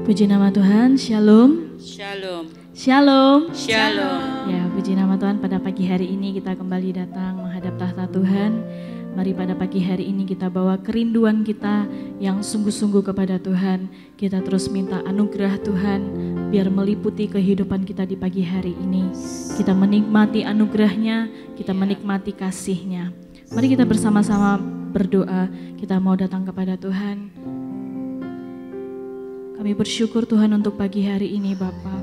Puji nama Tuhan, Shalom. Shalom. Shalom. Shalom. Ya, puji nama Tuhan, pada pagi hari ini kita kembali datang menghadap tahta Tuhan. Mari pada pagi hari ini kita bawa kerinduan kita yang sungguh-sungguh kepada Tuhan. Kita terus minta anugerah Tuhan biar meliputi kehidupan kita di pagi hari ini. Kita menikmati anugerahnya, kita menikmati kasih-Nya. Mari kita bersama-sama berdoa, kita mau datang kepada Tuhan. Kami bersyukur Tuhan untuk pagi hari ini Bapa.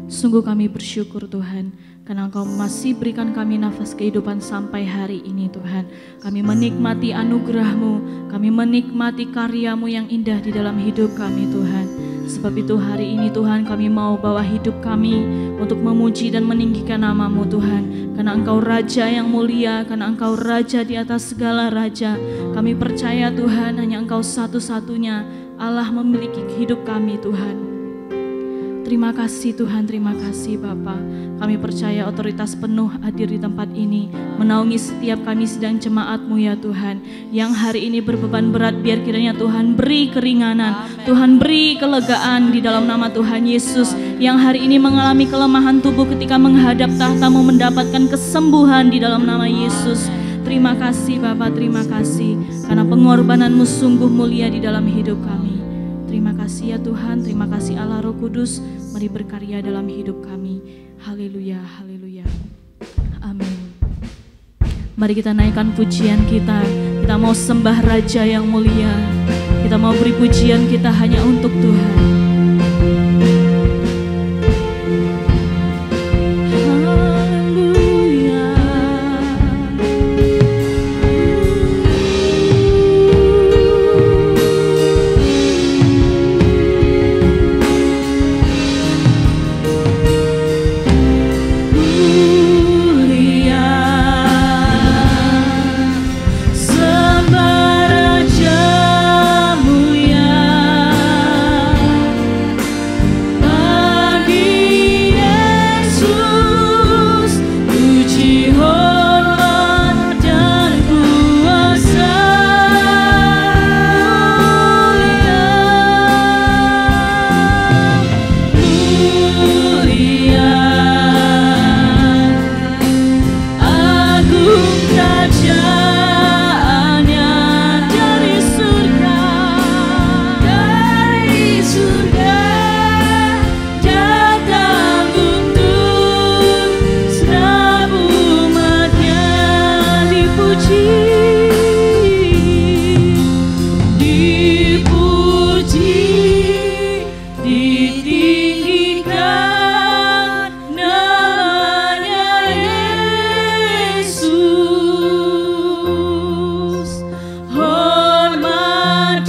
Sungguh kami bersyukur Tuhan, karena Engkau masih berikan kami nafas kehidupan sampai hari ini Tuhan. Kami menikmati anugerah-Mu, kami menikmati karya-Mu yang indah di dalam hidup kami Tuhan. Sebab itu hari ini Tuhan kami mau bawa hidup kami untuk memuji dan meninggikan nama-Mu Tuhan. Karena Engkau Raja yang mulia, karena Engkau Raja di atas segala Raja. Kami percaya Tuhan hanya Engkau satu-satunya Allah memiliki hidup kami Tuhan. Terima kasih Tuhan, terima kasih Bapa. Kami percaya otoritas penuh hadir di tempat ini, menaungi setiap kami sedang jemaat-Mu ya Tuhan. Yang hari ini berbeban berat, biar kiranya Tuhan beri keringanan, Tuhan beri kelegaan di dalam nama Tuhan Yesus. Yang hari ini mengalami kelemahan tubuh ketika menghadap tahta-Mu mendapatkan kesembuhan di dalam nama Yesus. Terima kasih Bapa, terima kasih karena pengorbanan-Mu sungguh mulia di dalam hidup kami. Terima kasih ya Tuhan, terima kasih Allah Roh Kudus, mari berkarya dalam hidup kami. Haleluya, haleluya. Amin. Mari kita naikkan pujian kita mau sembah Raja yang mulia. Kita mau beri pujian kita hanya untuk Tuhan. Hormat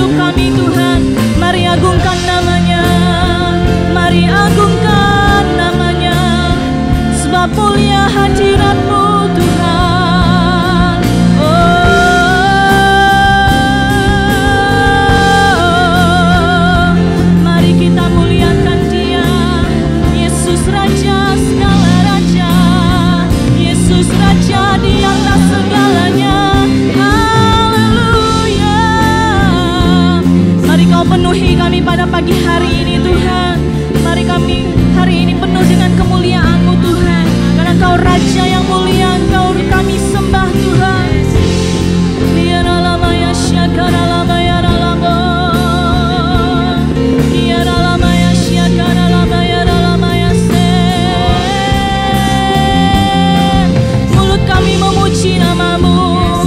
hidup kami Tuhan. Mari agungkan namanya, mari agungkan namanya, sebab mulia hadirat-Mu Tuhan. Oh, mari kita muliakan Dia, Yesus Raja segala raja, Yesus Raja di atas segalanya. Haleluya. Mari Kau penuhi kami pada pagi hari ini Tuhan. Mari kami hari ini penuh dengan kemuliaan-Mu Tuhan, karena Kau Raja yang mulia, Engkau kami sembah Tuhan. Biaralamaya syakaralamaya ralamo, biaralamaya syakaralamaya ralamaya se. Mulut kami memuji nama-Mu,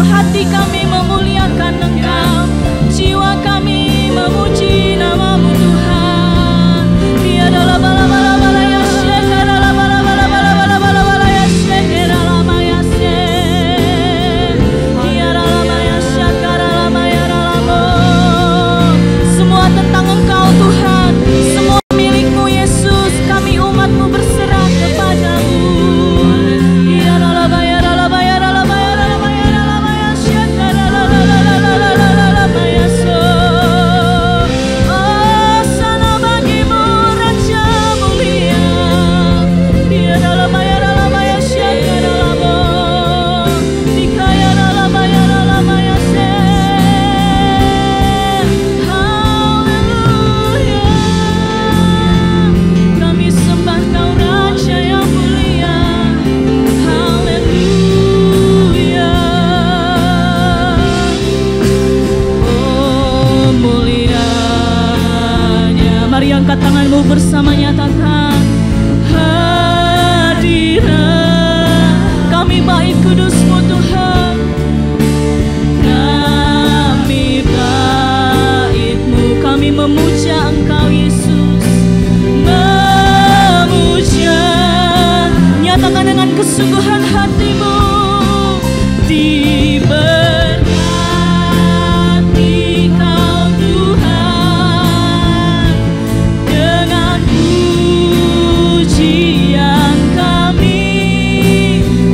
hati kami memuliakan Engkau, jiwa kami memuji nama-Mu Tuhan. Biaralamaya syakaralamaya syakaralamaya se. Biaralamaya syakaralamaya ralamo. Semua tentang Engkau Tuhan, semua milik-Mu Yesus, kami umat-Mu berserah kepada-Mu. Biaralamaya ralamaya ralamaya ralamaya ralamaya syakaralamaya so. Oh, sana bagi-Mu Raja mulia. Biaralamaya ralamaya syakaralamo, dikaya ralamaya ralamaya se. Haleluya. Kami sembah Kau Raja yang mulia. Haleluya. Oh, mulianya. Mari angkat tanganmu bersama, nyatakan hadirat kami baik kudus-Mu Tuhan. Kami baik-Mu, kami memuja Engkau Yesus, memuja. Nyatakan dengan kesungguhan hatimu, diberkati Kau Tuhan, dengan pujian kami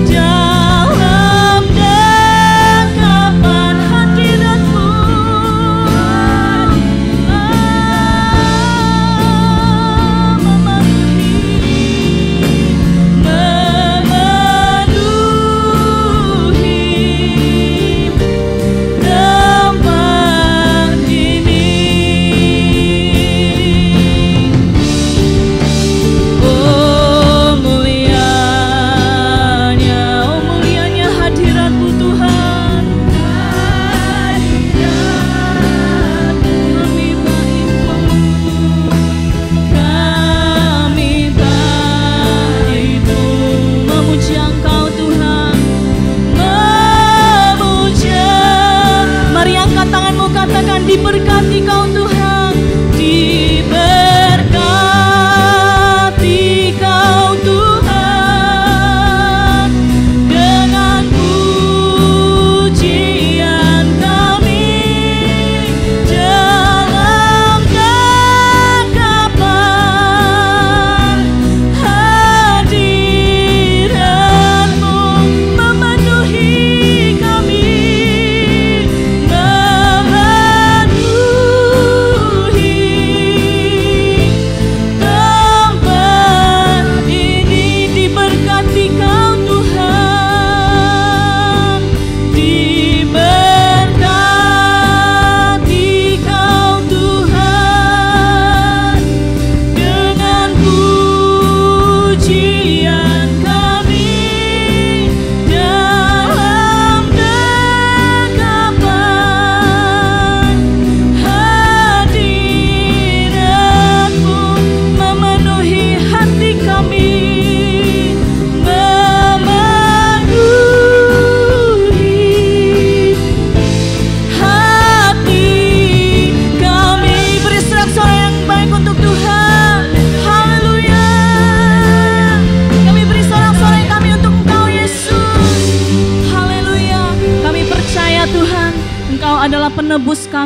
dalam dekapan hadirat-Mu.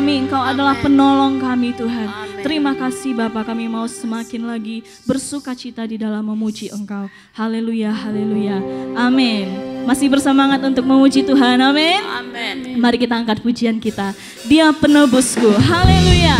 kami, Engkau adalah penolong kami Tuhan. Terima kasih Bapa, kami mau semakin lagi bersuka cita di dalam memuji Engkau. Haleluya, haleluya, amin. Masih bersemangat untuk memuji Tuhan, amin. Amin. Mari kita angkat pujian kita. Dia penebusku, haleluya.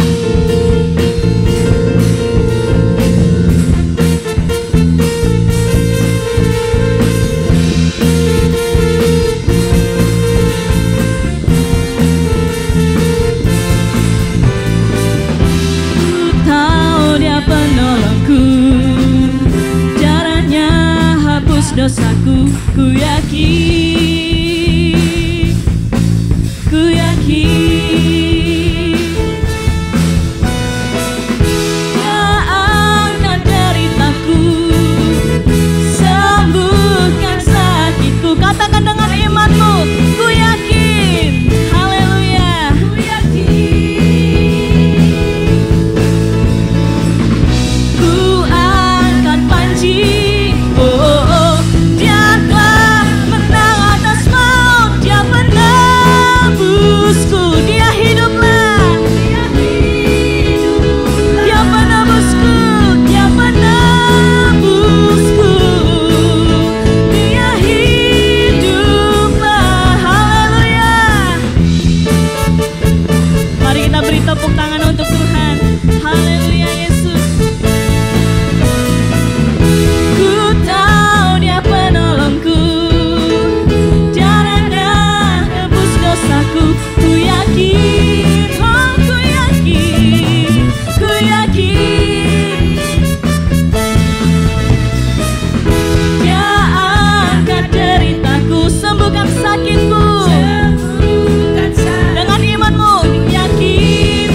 Dosaku, ku yakin, ku yakin. Dia angkat deritaku, sembuhkan sakitku. Katakan dengan imanmu, ku yakin, haleluya, ku yakin. Ku angkat panji, tepuk tangan untuk Tuhan. Haleluya Yesus. Ku tahu Dia penolongku, caranya tebus dosaku. Ku yakin, oh ku yakin, ku yakin. Dia angkat deritaku, sembuhkan sakitku. Dengan imanmu, yakin.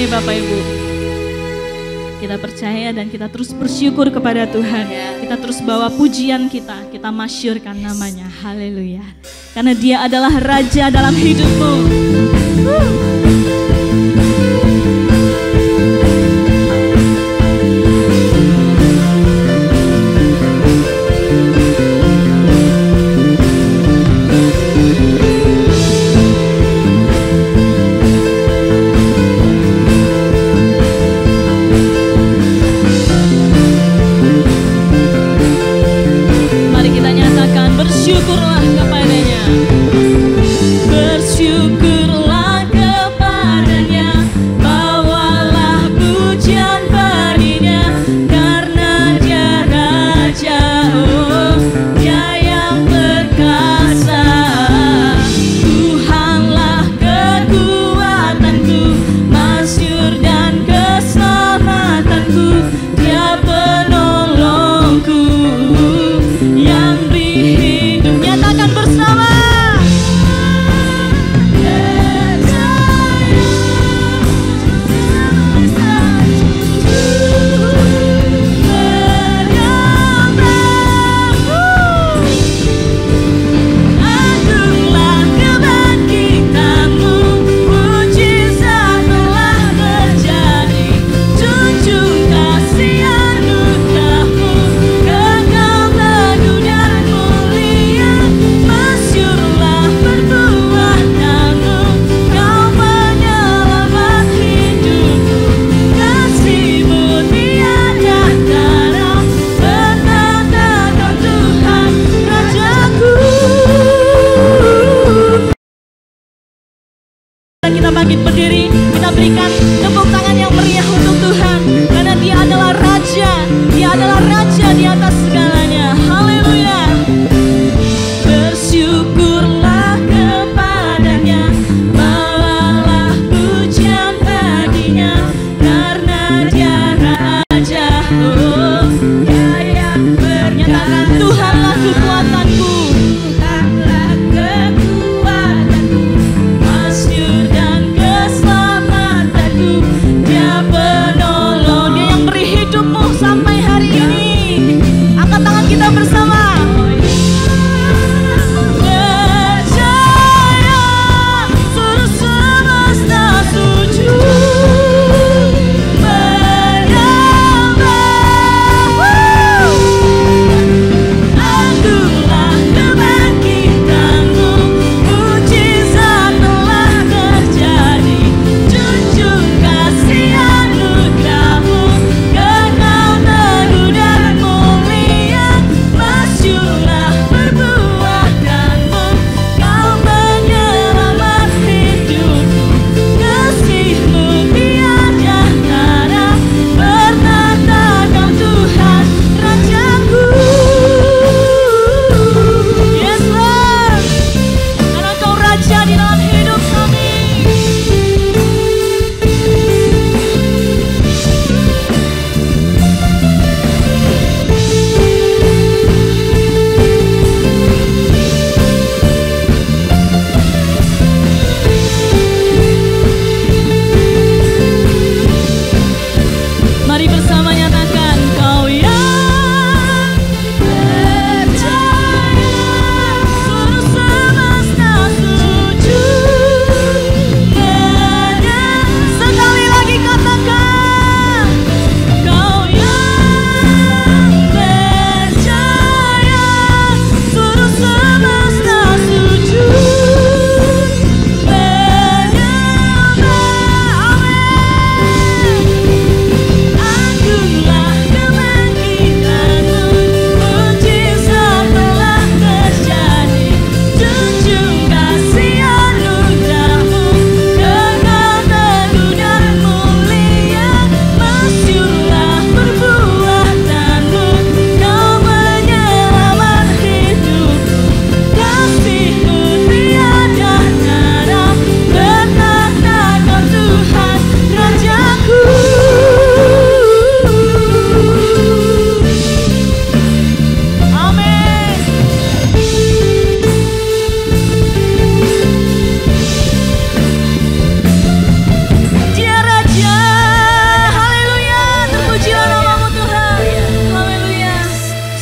Bapak Ibu, kita percaya dan kita terus bersyukur kepada Tuhan. Kita terus bawa pujian kita masyurkan namanya. Haleluya. Karena Dia adalah Raja dalam hidupmu. Bersyukurlah kepadanya. Bersyukurlah kepadanya. kita berikan tepuk tangan yang meriah untuk Tuhan, karena Dia adalah Raja, Dia adalah Raja di atas segalanya. Haleluya. Bersyukurlah kepadanya, bawalah pujian baginya, karena Dia Raja. Oh, Dia menyatakan Tuhanlah kekuatanku, Tuhanlah kekuatanku, masyur dan keselamatanku. Dia penolong, Dia yang beri hidupmu sampai hari ini. Angkat tangan kita bersama.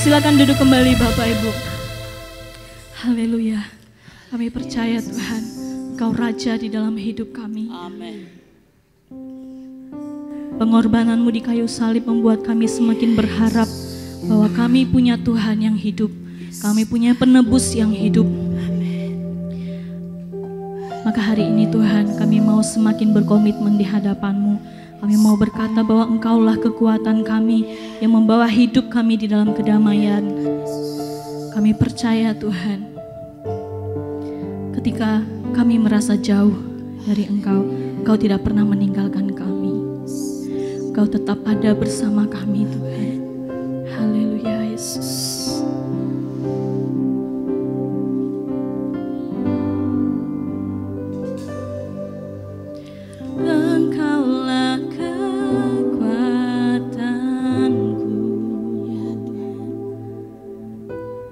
Silakan duduk kembali Bapak Ibu. Haleluya. Kami percaya Tuhan, Engkau Raja di dalam hidup kami. Amin. Pengorbananmu di kayu salib membuat kami semakin berharap bahwa kami punya Tuhan yang hidup. Kami punya penebus yang hidup. Maka hari ini Tuhan, kami mau semakin berkomitmen di hadapan-Mu. Kami mau berkata bahwa Engkaulah kekuatan kami yang membawa hidup kami di dalam kedamaian. Kami percaya Tuhan, ketika kami merasa jauh dari Engkau, Engkau tidak pernah meninggalkan kami. Engkau tetap ada bersama kami Tuhan. Haleluya Yesus.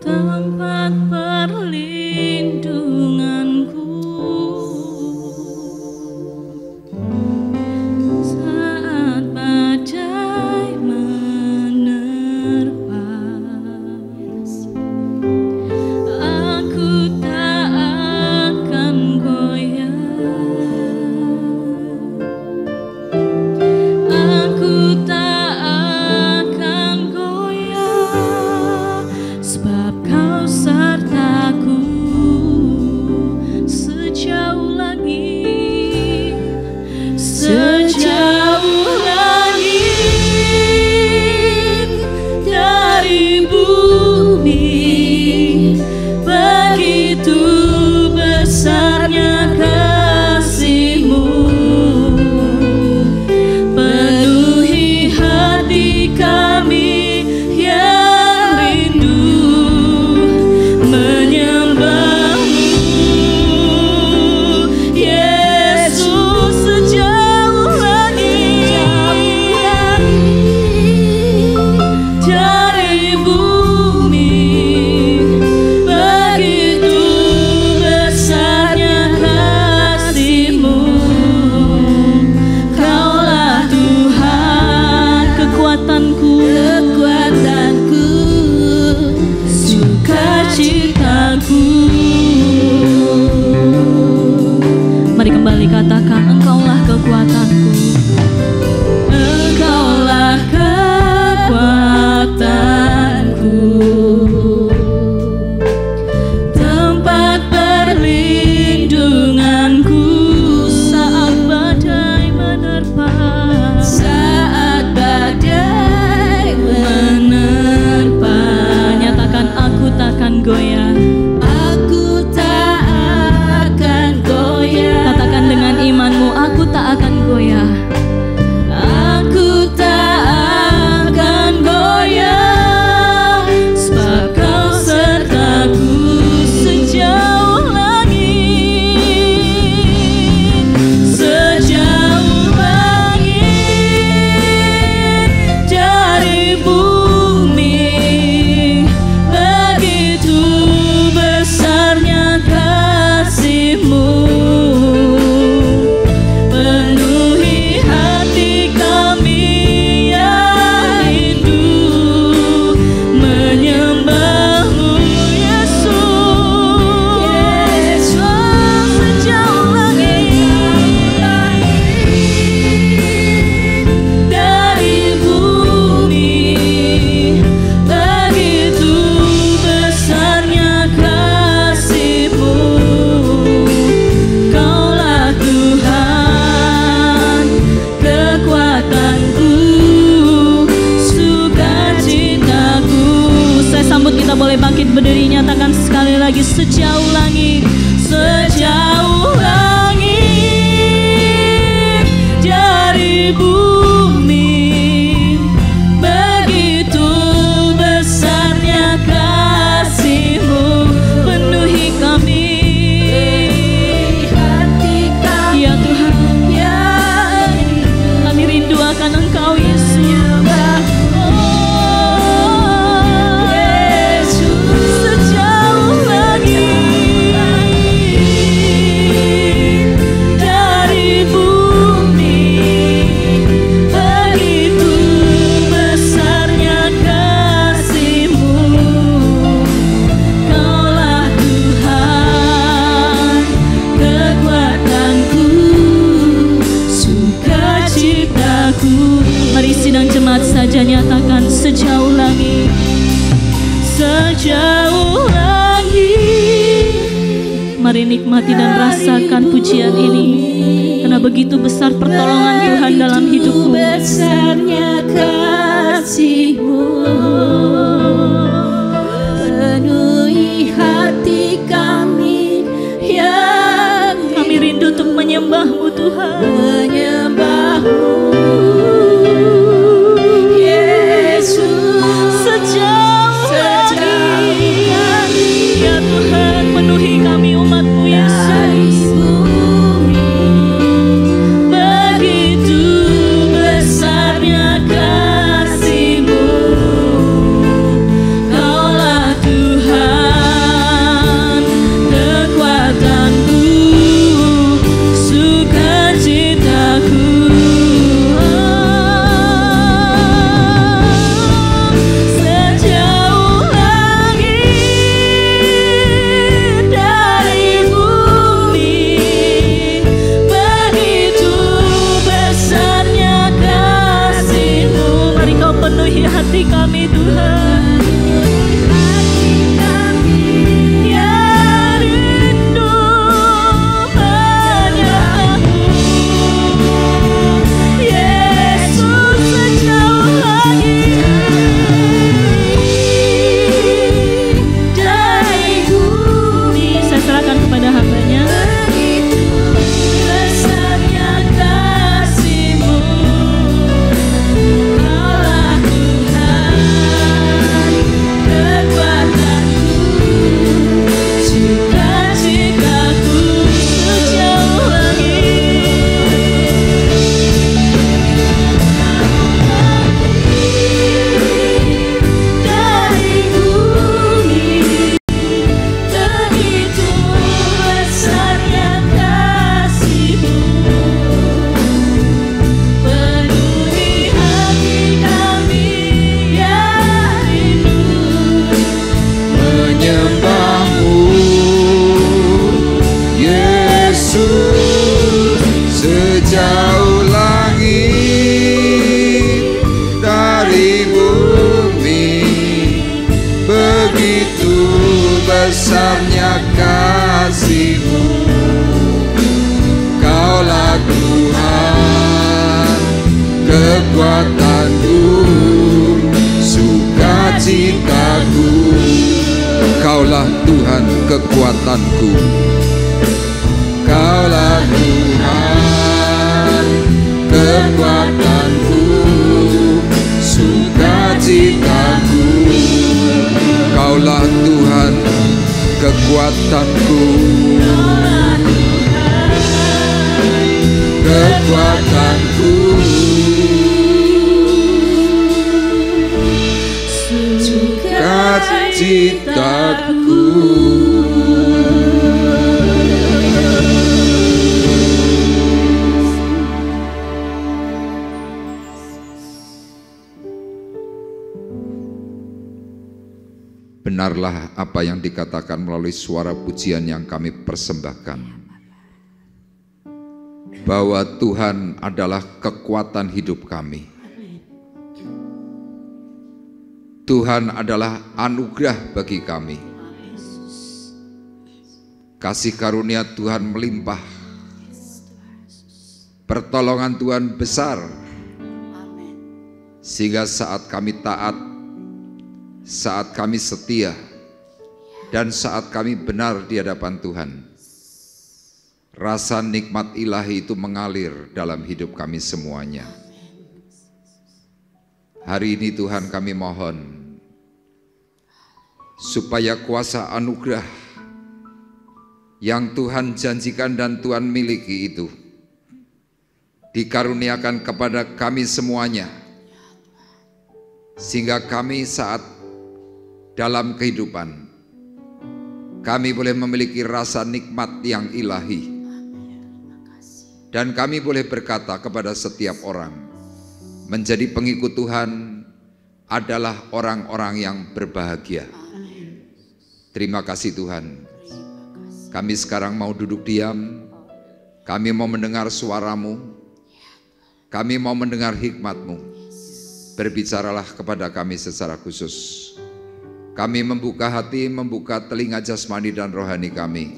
Tempat perlindunganku saat badai menerpa. Mari nikmati dan rasakan pujian ini, karena begitu besar pertolongan Tuhan dalam hidupmu. Besarnya kasih-Mu, penuhi hati kami yang Kami rindu untuk menyembah-Mu Tuhan. menyembah-Mu, Yesus. Sejauh langit, ya Tuhan, penuhi kami umat-Mu Yesus. Begitu besarnya kasih-Mu, Kaulah Tuhan, kekuatanku, sukacitaku. Sejauh langit dari bumi, begitu besarnya kasih-Mu. Mari Kau penuhi hati kami Tuhan. Ya rindu menyembah-Mu, Yesus. Sejauh langit dari bumi, saya serahkan kepada hamba-Nya. Besarnya kasih-Mu, Kaulah Tuhan, kekuatanku, sukacitaku. Sejauh dari bumi, begitu besarnya kasih-Mu, penuhi hati kami yang rindu menyembah-Mu, Yesus. Sejauh langit dari bumi, begitu besarnya kasih-Mu, Kaulah Tuhan, kekuatanku, sukacitaku. Kaulah Tuhan, kekuatanku, Kaulah Tuhan, kekuatanku, sukacitaku. Kaulah Tuhan, kekuatanku, kekuatanku, sukacitaku. Benarlah apa yang dikatakan melalui suara pujian yang kami persembahkan, bahwa Tuhan adalah kekuatan hidup kami. Tuhan adalah anugerah bagi kami. Kasih karunia Tuhan melimpah. Pertolongan Tuhan besar. Sehingga saat kami taat, saat kami setia, dan saat kami benar di hadapan Tuhan, rasa nikmat ilahi itu mengalir dalam hidup kami semuanya. Hari ini Tuhan kami mohon, supaya kuasa anugerah yang Tuhan janjikan dan Tuhan miliki itu dikaruniakan kepada kami semuanya, sehingga kami saat dalam kehidupan kami boleh memiliki rasa nikmat yang ilahi, dan kami boleh berkata kepada setiap orang, menjadi pengikut Tuhan adalah orang-orang yang berbahagia. Terima kasih Tuhan. Kami sekarang mau duduk diam, kami mau mendengar suara-Mu, kami mau mendengar hikmat-Mu. Berbicaralah kepada kami secara khusus. Kami membuka hati, membuka telinga jasmani dan rohani kami,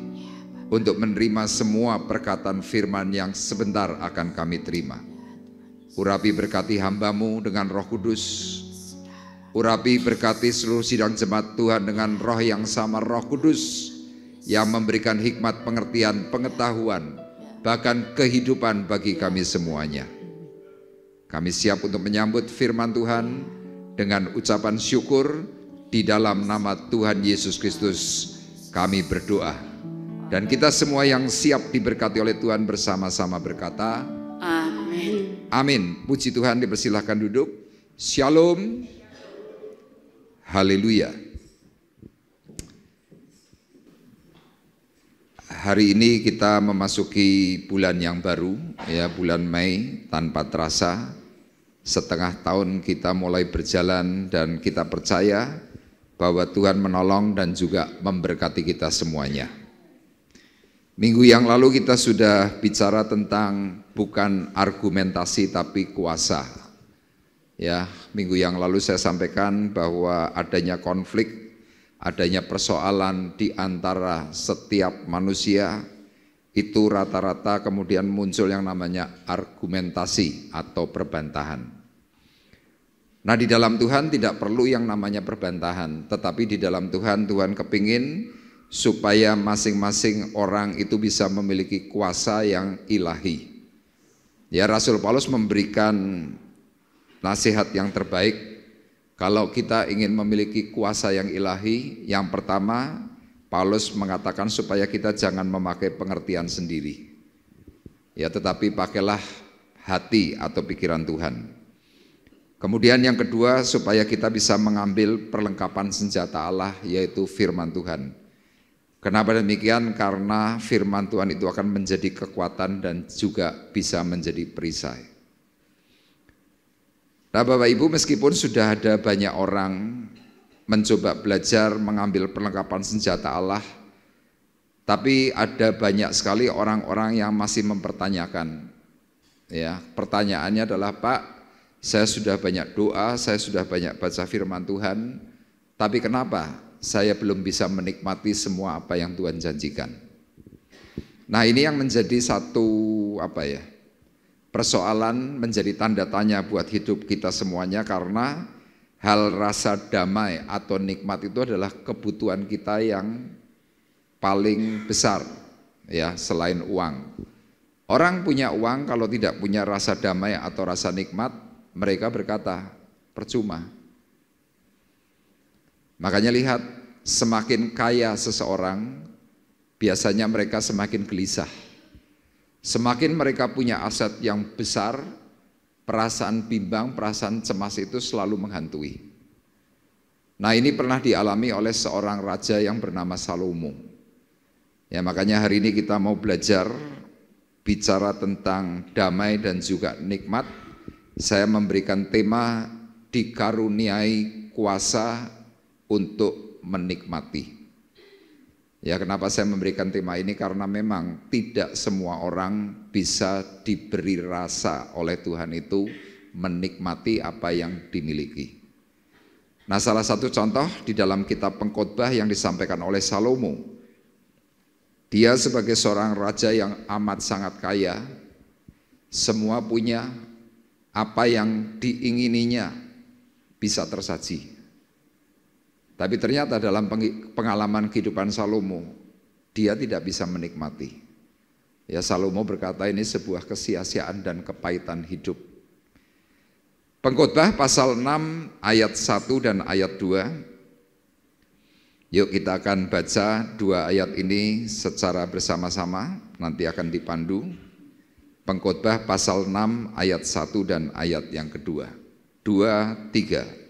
untuk menerima semua perkataan firman yang sebentar akan kami terima. Urapi berkati hamba-Mu dengan Roh Kudus. Urapi berkati seluruh sidang jemaat Tuhan dengan roh yang sama, Roh Kudus, yang memberikan hikmat, pengertian, pengetahuan, bahkan kehidupan bagi kami semuanya. Kami siap untuk menyambut firman Tuhan dengan ucapan syukur. Di dalam nama Tuhan Yesus Kristus kami berdoa. Dan kita semua yang siap diberkati oleh Tuhan bersama-sama berkata, Amin. amin. Puji Tuhan, dipersilahkan duduk. Shalom. Haleluya. Hari ini kita memasuki bulan yang baru, ya, bulan Mei. Tanpa terasa setengah tahun kita mulai berjalan, dan kita percaya bahwa Tuhan menolong dan juga memberkati kita semuanya. Minggu yang lalu kita sudah bicara tentang bukan argumentasi tapi kuasa. Ya, minggu yang lalu saya sampaikan bahwa adanya konflik, adanya persoalan di antara setiap manusia, itu rata-rata kemudian muncul yang namanya argumentasi atau perbantahan. Nah, di dalam Tuhan tidak perlu yang namanya perbantahan, tetapi di dalam Tuhan, Tuhan kepingin supaya masing-masing orang itu bisa memiliki kuasa yang ilahi. Ya, Rasul Paulus memberikan nasihat yang terbaik. Kalau kita ingin memiliki kuasa yang ilahi, yang pertama Paulus mengatakan supaya kita jangan memakai pengertian sendiri. Ya, tetapi pakailah hati atau pikiran Tuhan. Kemudian yang kedua, supaya kita bisa mengambil perlengkapan senjata Allah, yaitu firman Tuhan. Kenapa demikian? Karena firman Tuhan itu akan menjadi kekuatan dan juga bisa menjadi perisai. Nah, Bapak Ibu, meskipun sudah ada banyak orang mencoba belajar mengambil perlengkapan senjata Allah, tapi ada banyak sekali orang-orang yang masih mempertanyakan. Ya, pertanyaannya adalah, Pak, saya sudah banyak doa, saya sudah banyak baca firman Tuhan, tapi kenapa saya belum bisa menikmati semua apa yang Tuhan janjikan? Nah, ini yang menjadi satu persoalan, menjadi tanda tanya buat hidup kita semuanya, karena hal rasa damai atau nikmat itu adalah kebutuhan kita yang paling besar, ya, selain uang. Orang punya uang, kalau tidak punya rasa damai atau rasa nikmat, mereka berkata, percuma. Makanya lihat, semakin kaya seseorang, biasanya mereka semakin gelisah. Semakin mereka punya aset yang besar, perasaan bimbang, perasaan cemas itu selalu menghantui. Nah, ini pernah dialami oleh seorang raja yang bernama Salomo. Ya, makanya hari ini kita mau belajar bicara tentang damai dan juga nikmat. Saya memberikan tema dikaruniai kuasa untuk menikmati. Ya, kenapa saya memberikan tema ini? Karena memang tidak semua orang bisa diberi rasa oleh Tuhan itu menikmati apa yang dimiliki. Nah, salah satu contoh di dalam kitab Pengkhotbah yang disampaikan oleh Salomo. Dia sebagai seorang raja yang amat sangat kaya, semua punya, apa yang diingininya bisa tersaji. Tapi ternyata dalam pengalaman kehidupan Salomo, dia tidak bisa menikmati. Ya, Salomo berkata ini sebuah kesia-siaan dan kepahitan hidup. Pengkhotbah pasal 6 ayat 1 dan ayat 2. Yuk kita akan baca dua ayat ini secara bersama-sama, nanti akan dipandu. Pengkhotbah pasal 6 ayat 1 dan ayat yang kedua. 2, 3.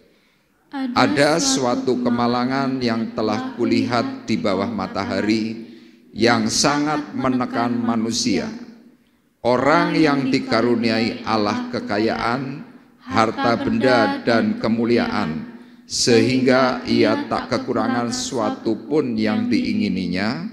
Ada suatu kemalangan yang telah kulihat di bawah matahari yang sangat menekan manusia. Orang yang dikaruniai Allah kekayaan, harta benda dan kemuliaan, sehingga ia tak kekurangan suatu pun yang diingininya,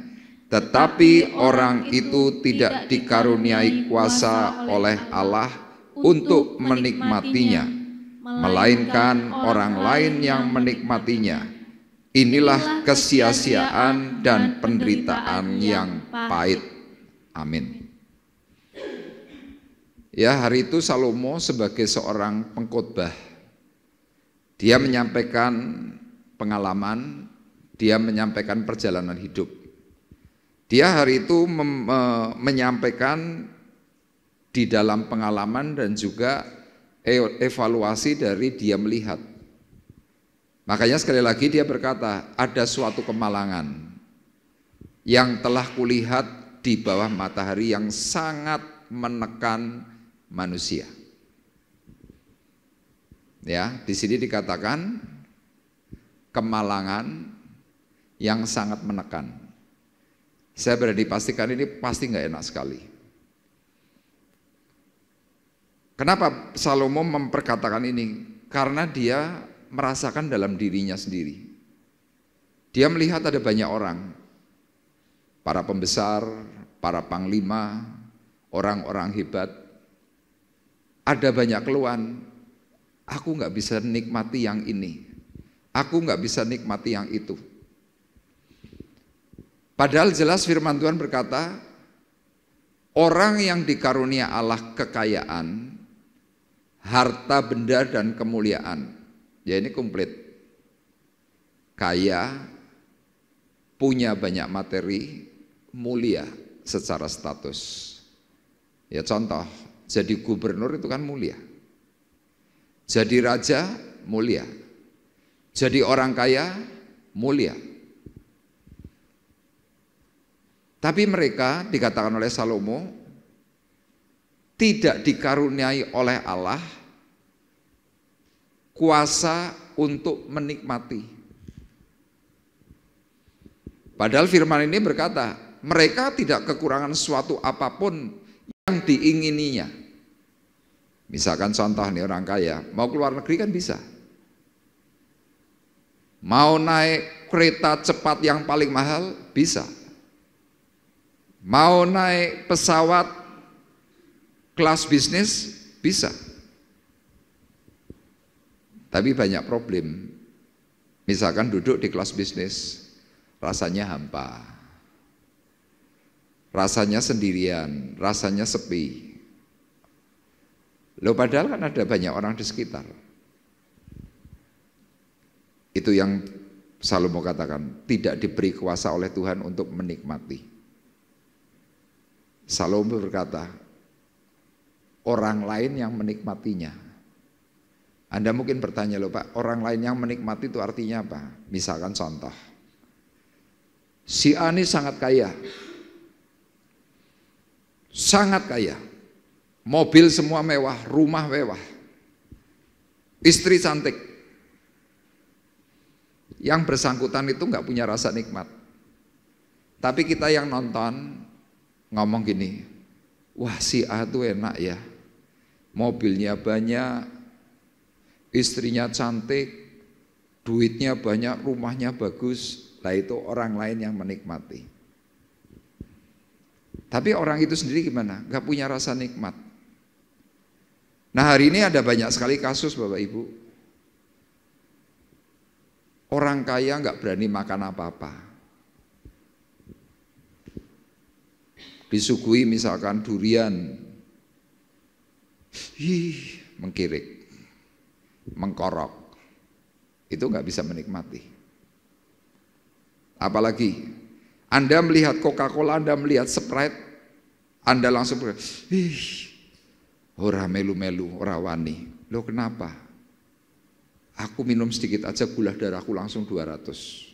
tetapi orang itu tidak dikaruniai kuasa oleh Allah untuk menikmatinya, melainkan orang lain yang menikmatinya. Inilah kesia-siaan dan penderitaan yang pahit. Amin. Ya, hari itu Salomo sebagai seorang pengkhotbah, dia menyampaikan pengalaman, dia menyampaikan perjalanan hidup. Dia hari itu menyampaikan di dalam pengalaman dan juga evaluasi dari dia melihat. Makanya sekali lagi dia berkata, ada suatu kemalangan yang telah kulihat di bawah matahari yang sangat menekan manusia. Ya, di sini dikatakan kemalangan yang sangat menekan. Saya berani pastikan ini pasti nggak enak sekali. Kenapa Salomo memperkatakan ini? Karena dia merasakan dalam dirinya sendiri. Dia melihat ada banyak orang, para pembesar, para panglima, orang-orang hebat, ada banyak keluhan, aku nggak bisa nikmati yang ini, aku nggak bisa nikmati yang itu. Padahal jelas firman Tuhan berkata, orang yang dikarunia Allah kekayaan, harta benda dan kemuliaan, ya ini komplit, kaya, punya banyak materi, mulia secara status. Ya contoh, jadi gubernur itu kan mulia, jadi raja mulia, jadi orang kaya mulia. Tapi mereka dikatakan oleh Salomo tidak dikaruniai oleh Allah kuasa untuk menikmati. Padahal firman ini berkata, mereka tidak kekurangan suatu apapun yang diingininya. Misalkan contoh nih, orang kaya mau keluar negeri kan bisa, mau naik kereta cepat yang paling mahal bisa, mau naik pesawat kelas bisnis bisa. Tapi banyak problem. Misalkan duduk di kelas bisnis, rasanya hampa, rasanya sendirian, rasanya sepi. Loh padahal kan ada banyak orang di sekitar. Itu yang Salomo katakan, tidak diberi kuasa oleh Tuhan untuk menikmati. Salomo berkata, orang lain yang menikmatinya. Anda mungkin bertanya, loh Pak, orang lain yang menikmati itu artinya apa? Misalkan contoh, si A ini sangat kaya, mobil semua mewah, rumah mewah, istri cantik. Yang bersangkutan itu nggak punya rasa nikmat. Tapi kita yang nonton ngomong gini, wah si A itu enak ya, mobilnya banyak, istrinya cantik, duitnya banyak, rumahnya bagus. Lah itu orang lain yang menikmati. Tapi orang itu sendiri gimana? Gak punya rasa nikmat. Nah hari ini ada banyak sekali kasus Bapak Ibu, orang kaya gak berani makan apa-apa. Disuguhi misalkan durian, mengkirik, mengkorok, itu nggak bisa menikmati. Apalagi Anda melihat Coca-Cola, Anda melihat Sprite, Anda langsung ora melu-melu, ora wani. Loh kenapa? Aku minum sedikit aja gula darahku langsung 200.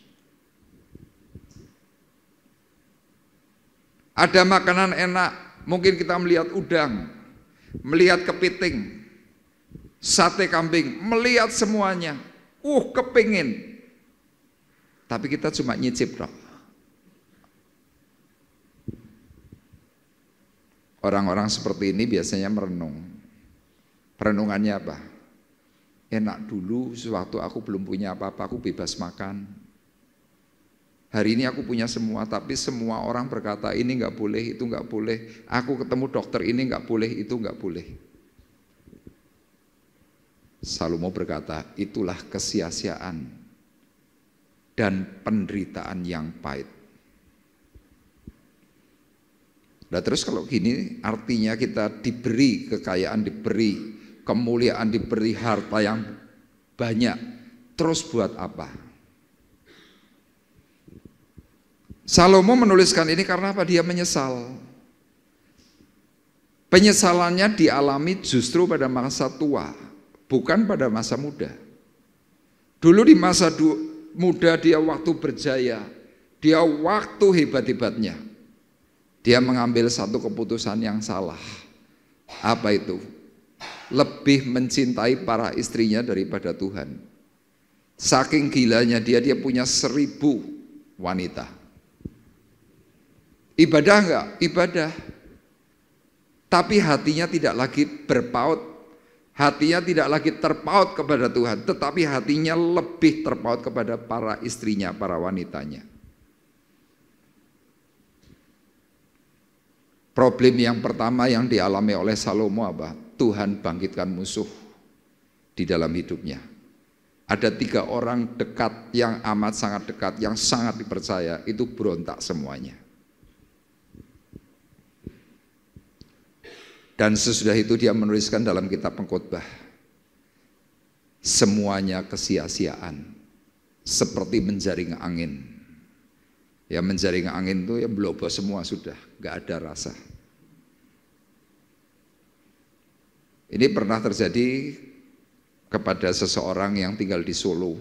Ada makanan enak, mungkin kita melihat udang, melihat kepiting, sate kambing, melihat semuanya, kepingin. Tapi kita cuma nyicip dok. Orang-orang seperti ini biasanya merenung. Perenungannya apa? Enak dulu, sewaktu aku belum punya apa-apa, aku bebas makan. Hari ini aku punya semua, tapi semua orang berkata ini nggak boleh, itu nggak boleh. Aku ketemu dokter ini nggak boleh, itu nggak boleh. Salomo berkata, itulah kesia-siaan dan penderitaan yang pahit. Nah terus kalau gini artinya kita diberi kekayaan, diberi kemuliaan, diberi harta yang banyak, terus buat apa? Salomo menuliskan ini karena apa? Dia menyesal. Penyesalannya dialami justru pada masa tua, bukan pada masa muda. Dulu di masa muda dia waktu berjaya, dia waktu hebat-hebatnya, dia mengambil satu keputusan yang salah. Apa itu? Lebih mencintai para istrinya daripada Tuhan. Saking gilanya dia punya 1000 wanita. Ibadah enggak? Ibadah. Tapi hatinya tidak lagi berpaut, hatinya tidak lagi terpaut kepada Tuhan, tetapi hatinya lebih terpaut kepada para istrinya, para wanitanya. Problem yang pertama yang dialami oleh Salomo apa? Tuhan bangkitkan musuh di dalam hidupnya. Ada 3 orang dekat yang amat sangat dekat, yang sangat dipercaya, itu berontak semuanya. Dan sesudah itu dia menuliskan dalam kitab Pengkhotbah, semuanya kesia-siaan, seperti menjaring angin. Ya menjaring angin itu ya blobo semua sudah, gak ada rasa. Ini pernah terjadi kepada seseorang yang tinggal di Solo.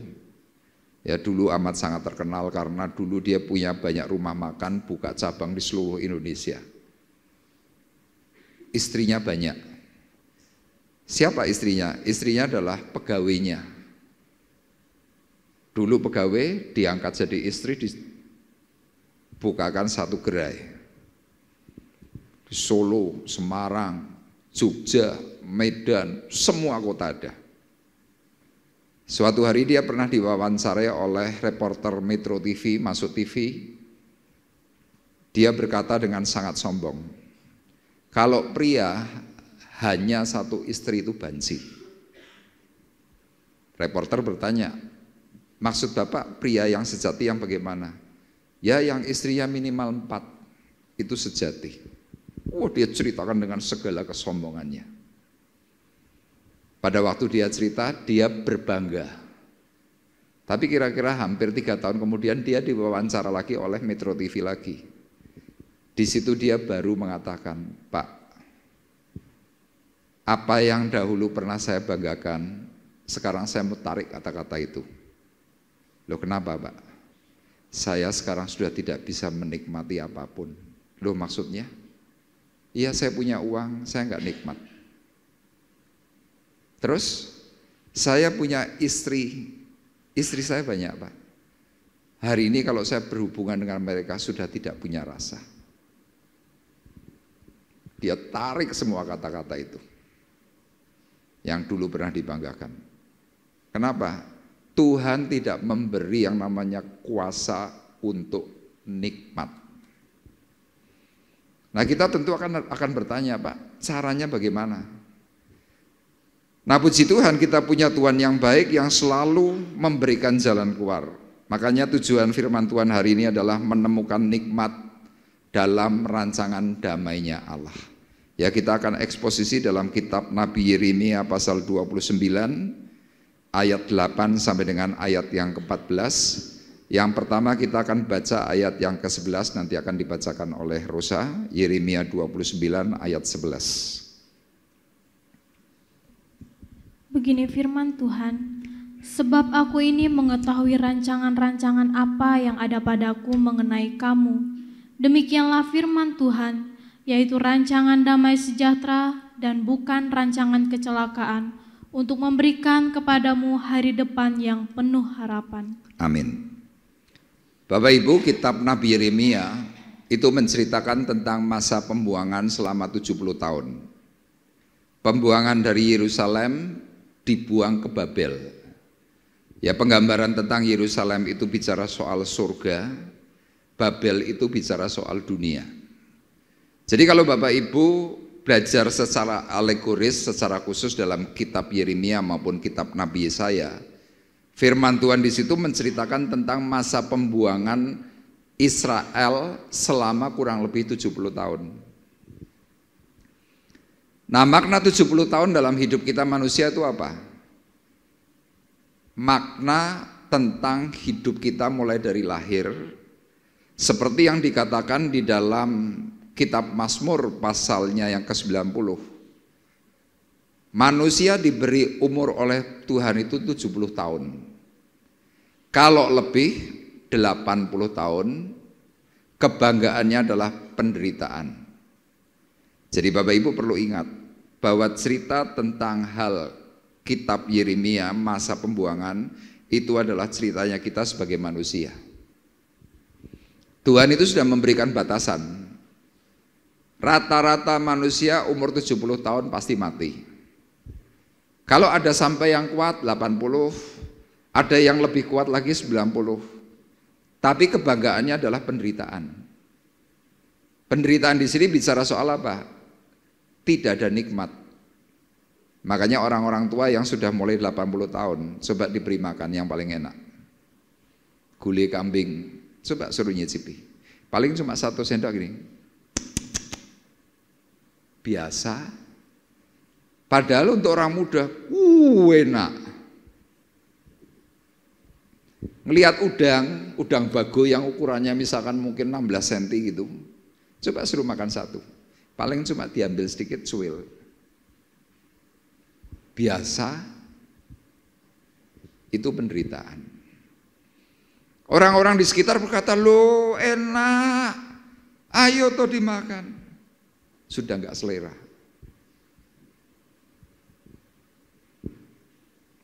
Ya dulu amat sangat terkenal karena dulu dia punya banyak rumah makan, buka cabang di seluruh Indonesia. Istrinya banyak. Siapa istrinya? Istrinya adalah pegawainya. Dulu pegawai diangkat jadi istri, dibukakan satu gerai. Di Solo, Semarang, Jogja, Medan, semua kota ada. Suatu hari dia pernah diwawancarai oleh reporter Metro TV, Masuk TV. Dia berkata dengan sangat sombong, kalau pria hanya 1 istri itu banci. Reporter bertanya, maksud Bapak pria yang sejati yang bagaimana? Ya yang istrinya minimal 4, itu sejati. Oh dia ceritakan dengan segala kesombongannya. Pada waktu dia cerita, dia berbangga. Tapi kira-kira hampir 3 tahun kemudian dia diwawancara lagi oleh Metro TV lagi. Di situ dia baru mengatakan, Pak, apa yang dahulu pernah saya banggakan, sekarang saya mau tarik kata-kata itu. Loh kenapa Pak? Saya sekarang sudah tidak bisa menikmati apapun. Loh maksudnya? Iya saya punya uang, saya nggak nikmat. Terus saya punya istri saya banyak Pak. Hari ini kalau saya berhubungan dengan mereka sudah tidak punya rasa. Dia tarik semua kata-kata itu yang dulu pernah dibanggakan. Kenapa? Tuhan tidak memberi yang namanya kuasa untuk nikmat. Nah kita tentu akan bertanya Pak, caranya bagaimana? Nah puji Tuhan kita punya Tuhan yang baik yang selalu memberikan jalan keluar. Makanya tujuan firman Tuhan hari ini adalah menemukan nikmat dalam rancangan damainya Allah. Ya kita akan eksposisi dalam kitab Nabi Yeremia pasal 29 ayat 8 sampai dengan ayat yang ke-14. Yang pertama kita akan baca ayat yang ke-11, nanti akan dibacakan oleh Rosa, Yeremia 29 ayat 11. Begini firman Tuhan, sebab aku ini mengetahui rancangan-rancangan apa yang ada padaku mengenai kamu. Demikianlah firman Tuhan, yaitu rancangan damai sejahtera dan bukan rancangan kecelakaan, untuk memberikan kepadamu hari depan yang penuh harapan. Amin. Bapak Ibu, kitab Nabi Yeremia itu menceritakan tentang masa pembuangan selama 70 tahun. Pembuangan dari Yerusalem dibuang ke Babel. Ya, penggambaran tentang Yerusalem itu bicara soal surga, Babel itu bicara soal dunia. Jadi kalau Bapak Ibu belajar secara alegoris, secara khusus dalam kitab Yeremia maupun kitab Nabi Yesaya, Firman Tuhan di situ menceritakan tentang masa pembuangan Israel selama kurang lebih 70 tahun. Nah, makna 70 tahun dalam hidup kita manusia itu apa? Makna tentang hidup kita mulai dari lahir, seperti yang dikatakan di dalam kitab Mazmur pasalnya yang ke-90. Manusia diberi umur oleh Tuhan itu 70 tahun. Kalau lebih 80 tahun, kebanggaannya adalah penderitaan. Jadi Bapak Ibu perlu ingat bahwa cerita tentang hal kitab Yeremia masa pembuangan itu adalah ceritanya kita sebagai manusia. Tuhan itu sudah memberikan batasan. Rata-rata manusia umur 70 tahun pasti mati. Kalau ada sampai yang kuat 80, ada yang lebih kuat lagi 90. Tapi kebanggaannya adalah penderitaan. Penderitaan di sini bicara soal apa? Tidak ada nikmat. Makanya orang-orang tua yang sudah mulai 80 tahun, coba diberi makan yang paling enak. Gulai kambing, coba suruh nyicipi. Paling cuma 1 sendok gini. Biasa. Padahal untuk orang muda, enak. Ngelihat udang bago yang ukurannya misalkan mungkin 16 cm gitu. Coba suruh makan 1. Paling cuma diambil sedikit cuil. Biasa itu penderitaan. Orang-orang di sekitar berkata, "Loh, enak. Ayo toh dimakan." Sudah enggak selera.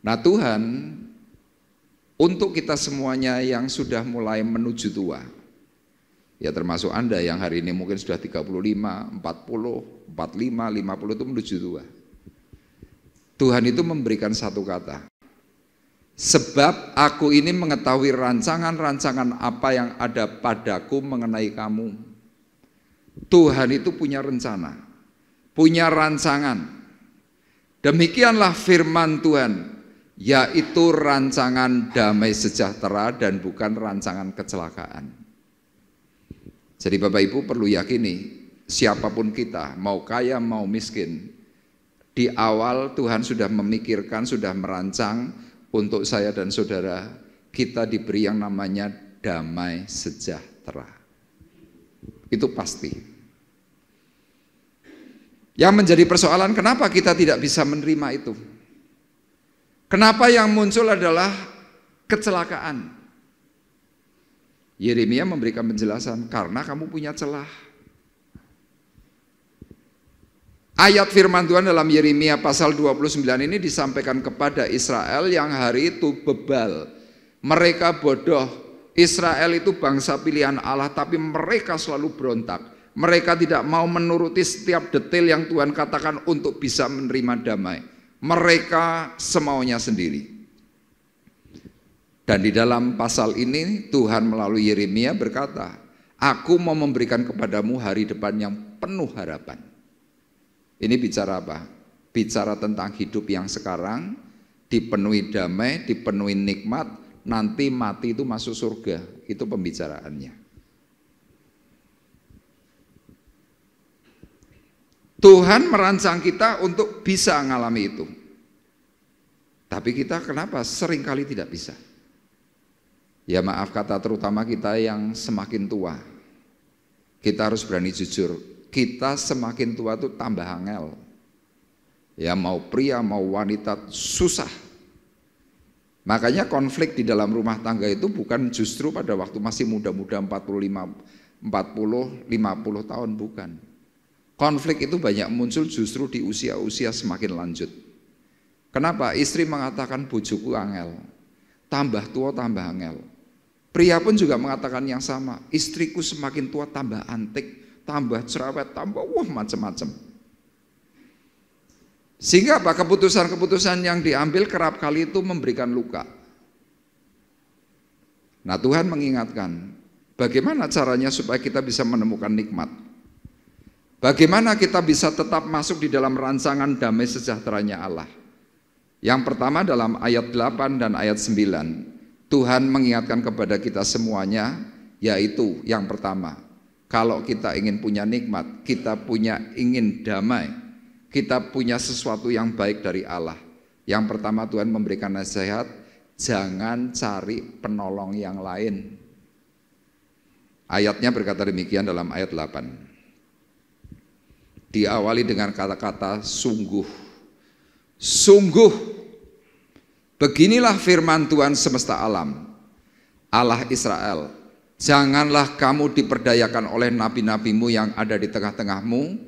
Nah, Tuhan untuk kita semuanya yang sudah mulai menuju tua, ya termasuk Anda yang hari ini mungkin sudah 35, 40, 45, 50 itu menuju tua. Tuhan itu memberikan satu kata. Sebab aku ini mengetahui rancangan-rancangan apa yang ada padaku mengenai kamu. Tuhan itu punya rencana, punya rancangan. Demikianlah firman Tuhan, yaitu rancangan damai sejahtera dan bukan rancangan kecelakaan. Jadi Bapak Ibu perlu yakini, siapapun kita, mau kaya mau miskin, di awal Tuhan sudah memikirkan, sudah merancang untuk saya dan saudara, kita diberi yang namanya damai sejahtera. Itu pasti. Yang menjadi persoalan, kenapa kita tidak bisa menerima itu? Kenapa yang muncul adalah kecelakaan? Yeremia memberikan penjelasan, karena kamu punya celah. Ayat firman Tuhan dalam Yeremia pasal 29 ini disampaikan kepada Israel yang hari itu bebal. Mereka bodoh. Israel itu bangsa pilihan Allah, tapi mereka selalu berontak. Mereka tidak mau menuruti setiap detail yang Tuhan katakan untuk bisa menerima damai. Mereka semaunya sendiri. Dan di dalam pasal ini Tuhan melalui Yeremia berkata, aku mau memberikan kepadamu hari depan yang penuh harapan. Ini bicara apa? Bicara tentang hidup yang sekarang, dipenuhi damai, dipenuhi nikmat, nanti mati itu masuk surga. Itu pembicaraannya. Tuhan merancang kita untuk bisa mengalami itu. Tapi kita kenapa seringkali tidak bisa? Ya maaf kata terutama kita yang semakin tua. Kita harus berani jujur. Kita semakin tua itu tambah angel. Ya mau pria mau wanita susah. Makanya konflik di dalam rumah tangga itu bukan justru pada waktu masih muda-muda 40, 50 tahun, bukan. Konflik itu banyak muncul justru di usia-usia semakin lanjut. Kenapa? Istri mengatakan bojoku angel. Tambah tua tambah angel. Pria pun juga mengatakan yang sama. Istriku semakin tua tambah antik, tambah cerewet, tambah macam-macam. Sehingga apa? Keputusan-keputusan yang diambil kerap kali itu memberikan luka. Nah Tuhan mengingatkan, bagaimana caranya supaya kita bisa menemukan nikmat? Bagaimana kita bisa tetap masuk di dalam rancangan damai sejahteranya Allah? Yang pertama dalam ayat 8 dan ayat 9, Tuhan mengingatkan kepada kita semuanya, yaitu yang pertama, kalau kita ingin punya nikmat, kita ingin damai, kita punya sesuatu yang baik dari Allah. Yang pertama Tuhan memberikan nasihat, jangan cari penolong yang lain. Ayatnya berkata demikian dalam ayat 8. Diawali dengan kata-kata sungguh. Sungguh, beginilah firman Tuhan semesta alam, Allah Israel, janganlah kamu diperdayakan oleh nabi-nabimu yang ada di tengah-tengahmu,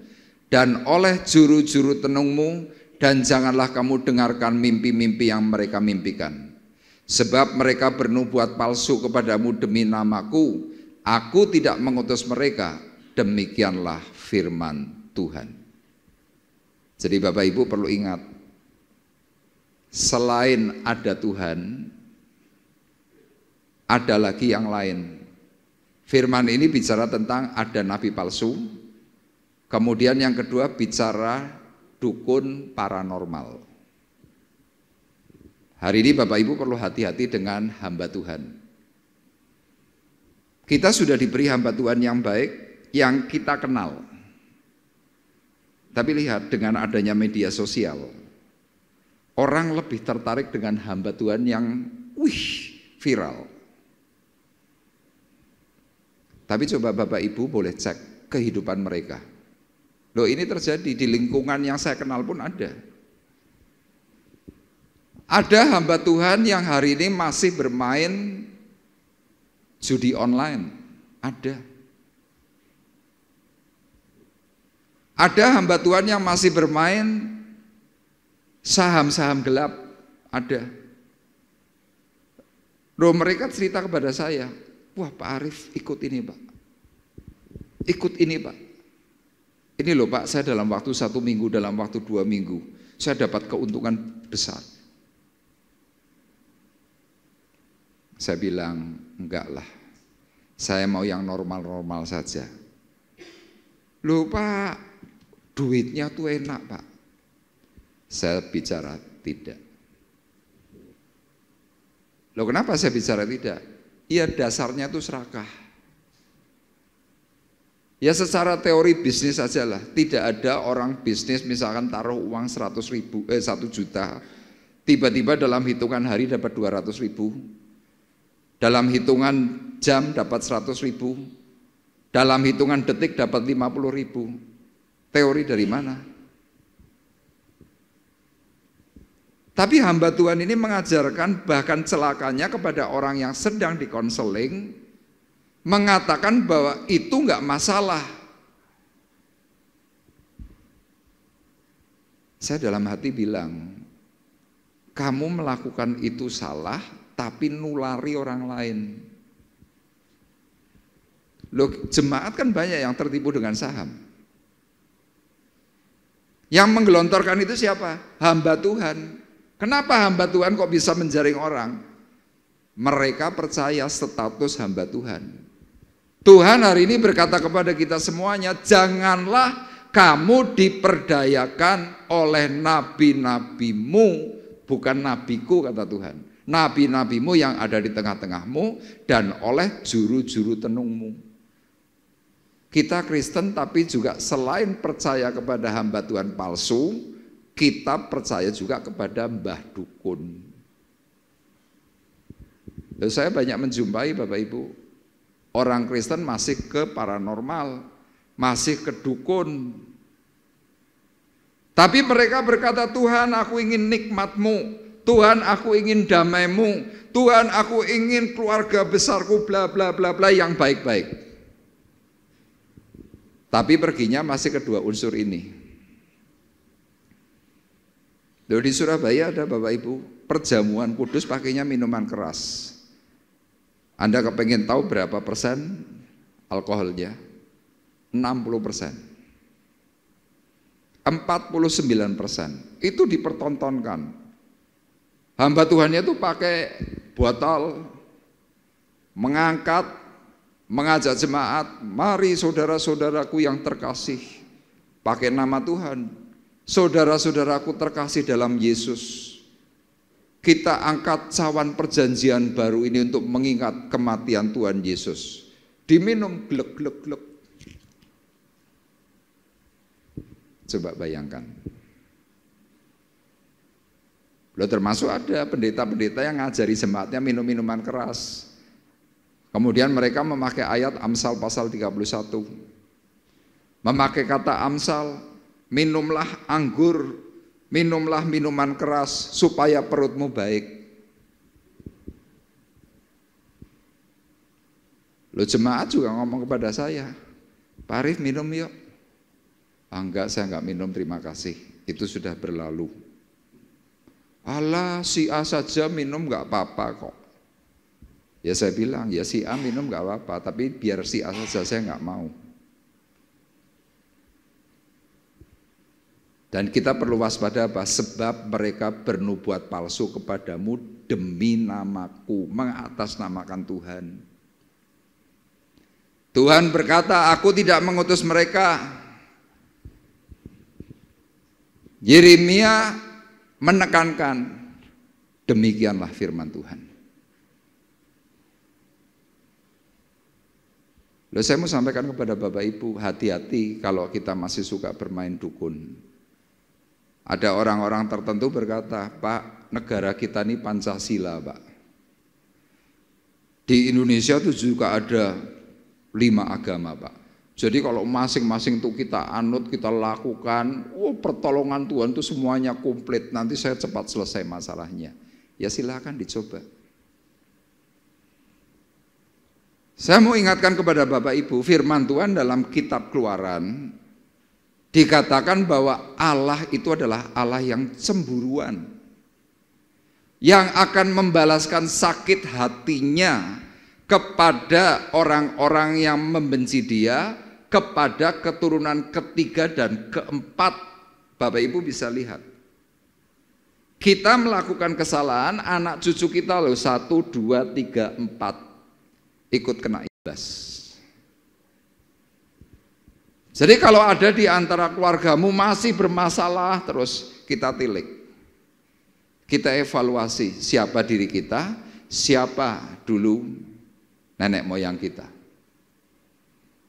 dan oleh juru-juru tenungmu, dan janganlah kamu dengarkan mimpi-mimpi yang mereka mimpikan. Sebab mereka bernubuat palsu kepadamu demi namaku, aku tidak mengutus mereka, demikianlah firman Tuhan. Jadi Bapak Ibu perlu ingat, selain ada Tuhan, ada lagi yang lain. Firman ini bicara tentang ada nabi palsu, kemudian yang kedua bicara dukun paranormal. Hari ini Bapak Ibu perlu hati-hati dengan hamba Tuhan. Kita sudah diberi hamba Tuhan yang baik, yang kita kenal. Tapi lihat, dengan adanya media sosial, orang lebih tertarik dengan hamba Tuhan yang viral. Tapi coba Bapak Ibu boleh cek kehidupan mereka. Loh, ini terjadi di lingkungan yang saya kenal pun ada. Ada hamba Tuhan yang hari ini masih bermain judi online. Ada hamba Tuhan yang masih bermain saham-saham gelap. Ada. Loh, mereka cerita kepada saya, wah Pak Arief ikut ini Pak. Ikut ini Pak. Ini loh Pak, saya dalam waktu 1 minggu, dalam waktu 2 minggu, saya dapat keuntungan besar. Saya bilang, enggak lah, saya mau yang normal-normal saja. Loh Pak, duitnya tuh enak Pak. Saya bicara tidak. Loh kenapa saya bicara tidak? Ya dasarnya tuh serakah. Ya secara teori bisnis saja lah. Tidak ada orang bisnis misalkan taruh uang 1 juta, tiba-tiba dalam hitungan hari dapat 200.000. Dalam hitungan jam dapat 100.000, dalam hitungan detik dapat 50.000. Teori dari mana? Tapi hamba Tuhan ini mengajarkan bahkan celakanya kepada orang yang sedang dikonseling, mengatakan bahwa itu enggak masalah. Saya dalam hati bilang, kamu melakukan itu salah, tapi nulari orang lain. Loh, jemaat kan banyak yang tertipu dengan saham. Yang menggelontorkan itu siapa? Hamba Tuhan. Kenapa hamba Tuhan kok bisa menjaring orang? Mereka percaya status hamba Tuhan. Tuhan hari ini berkata kepada kita semuanya, janganlah kamu diperdayakan oleh nabi-nabimu, bukan nabiku kata Tuhan. Nabi-nabimu yang ada di tengah-tengahmu dan oleh juru-juru tenungmu. Kita Kristen tapi juga selain percaya kepada hamba Tuhan palsu, kita percaya juga kepada mbah dukun. Lalu saya banyak menjumpai Bapak Ibu, orang Kristen masih ke paranormal, masih ke dukun. Tapi mereka berkata, Tuhan aku ingin nikmat-Mu, Tuhan aku ingin damai-Mu, Tuhan aku ingin keluarga besarku bla bla bla bla yang baik-baik. Tapi perginya masih kedua unsur ini. Loh, di Surabaya ada Bapak Ibu, perjamuan kudus pakainya minuman keras. Anda kepengen tahu berapa persen alkoholnya? 60%. 49%. Itu dipertontonkan. Hamba Tuhannya itu pakai botol, mengangkat, mengajak jemaat, mari saudara-saudaraku yang terkasih, pakai nama Tuhan. Saudara-saudaraku terkasih dalam Yesus, kita angkat cawan perjanjian baru ini untuk mengingat kematian Tuhan Yesus. Diminum glek-glek-glek. Coba bayangkan. Loh, termasuk ada pendeta-pendeta yang ngajari jemaatnya minum minuman keras. Kemudian mereka memakai ayat Amsal pasal 31. Memakai kata Amsal, minumlah anggur, minumlah minuman keras supaya perutmu baik. Loh, jemaat juga ngomong kepada saya, Pak Arif minum yuk. Enggak, saya enggak minum, terima kasih. Itu sudah berlalu. Alah, si A saja minum enggak apa-apa kok. Ya saya bilang, ya si A minum enggak apa-apa, tapi biar si A saja saya enggak mau. Dan kita perlu waspada apa? Sebab mereka bernubuat palsu kepadamu demi namaku, mengatasnamakan Tuhan. Tuhan berkata, aku tidak mengutus mereka. Yeremia menekankan, demikianlah firman Tuhan. Loh, saya mau sampaikan kepada Bapak Ibu, hati-hati kalau kita masih suka bermain dukun. Ada orang-orang tertentu berkata, Pak, negara kita ini Pancasila, Pak. Di Indonesia itu juga ada 5 agama, Pak. Jadi kalau masing-masing itu kita anut, kita lakukan, pertolongan Tuhan itu semuanya komplit, nanti saya cepat selesai masalahnya. Ya silakan dicoba. Saya mau ingatkan kepada Bapak Ibu, firman Tuhan dalam kitab Keluaran dikatakan bahwa Allah itu adalah Allah yang cemburuan, yang akan membalaskan sakit hatinya kepada orang-orang yang membenci Dia, kepada keturunan ketiga dan keempat. Bapak Ibu bisa lihat, kita melakukan kesalahan, anak cucu kita loh 1, 2, 3, 4 ikut kena imbas. Jadi kalau ada di antara keluargamu masih bermasalah, terus kita tilik, kita evaluasi siapa diri kita, siapa dulu nenek moyang kita.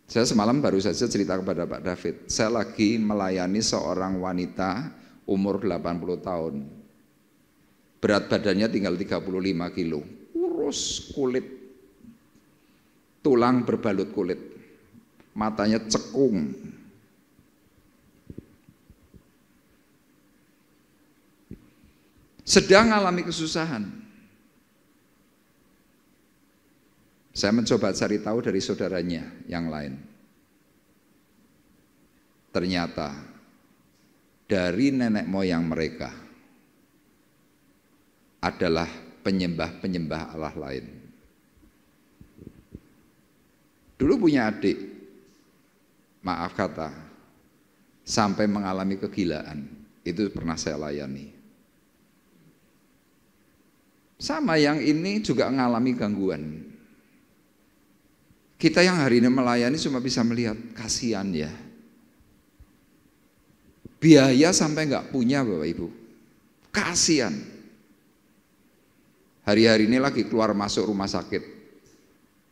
Saya semalam baru saja cerita kepada Pak David, saya lagi melayani seorang wanita umur 80 tahun. Berat badannya tinggal 35 kilo, kurus, kulit, tulang berbalut kulit, matanya cekung. Sedang mengalami kesusahan. Saya mencoba cari tahu dari saudaranya yang lain. Ternyata dari nenek moyang mereka adalah penyembah-penyembah Allah lain. Dulu punya adik, maaf kata, sampai mengalami kegilaan. Itu pernah saya layani. Sama yang ini juga mengalami gangguan. Kita yang hari ini melayani cuma bisa melihat, kasihan ya. Biaya sampai nggak punya Bapak Ibu. Kasihan. Hari-hari ini lagi keluar masuk rumah sakit.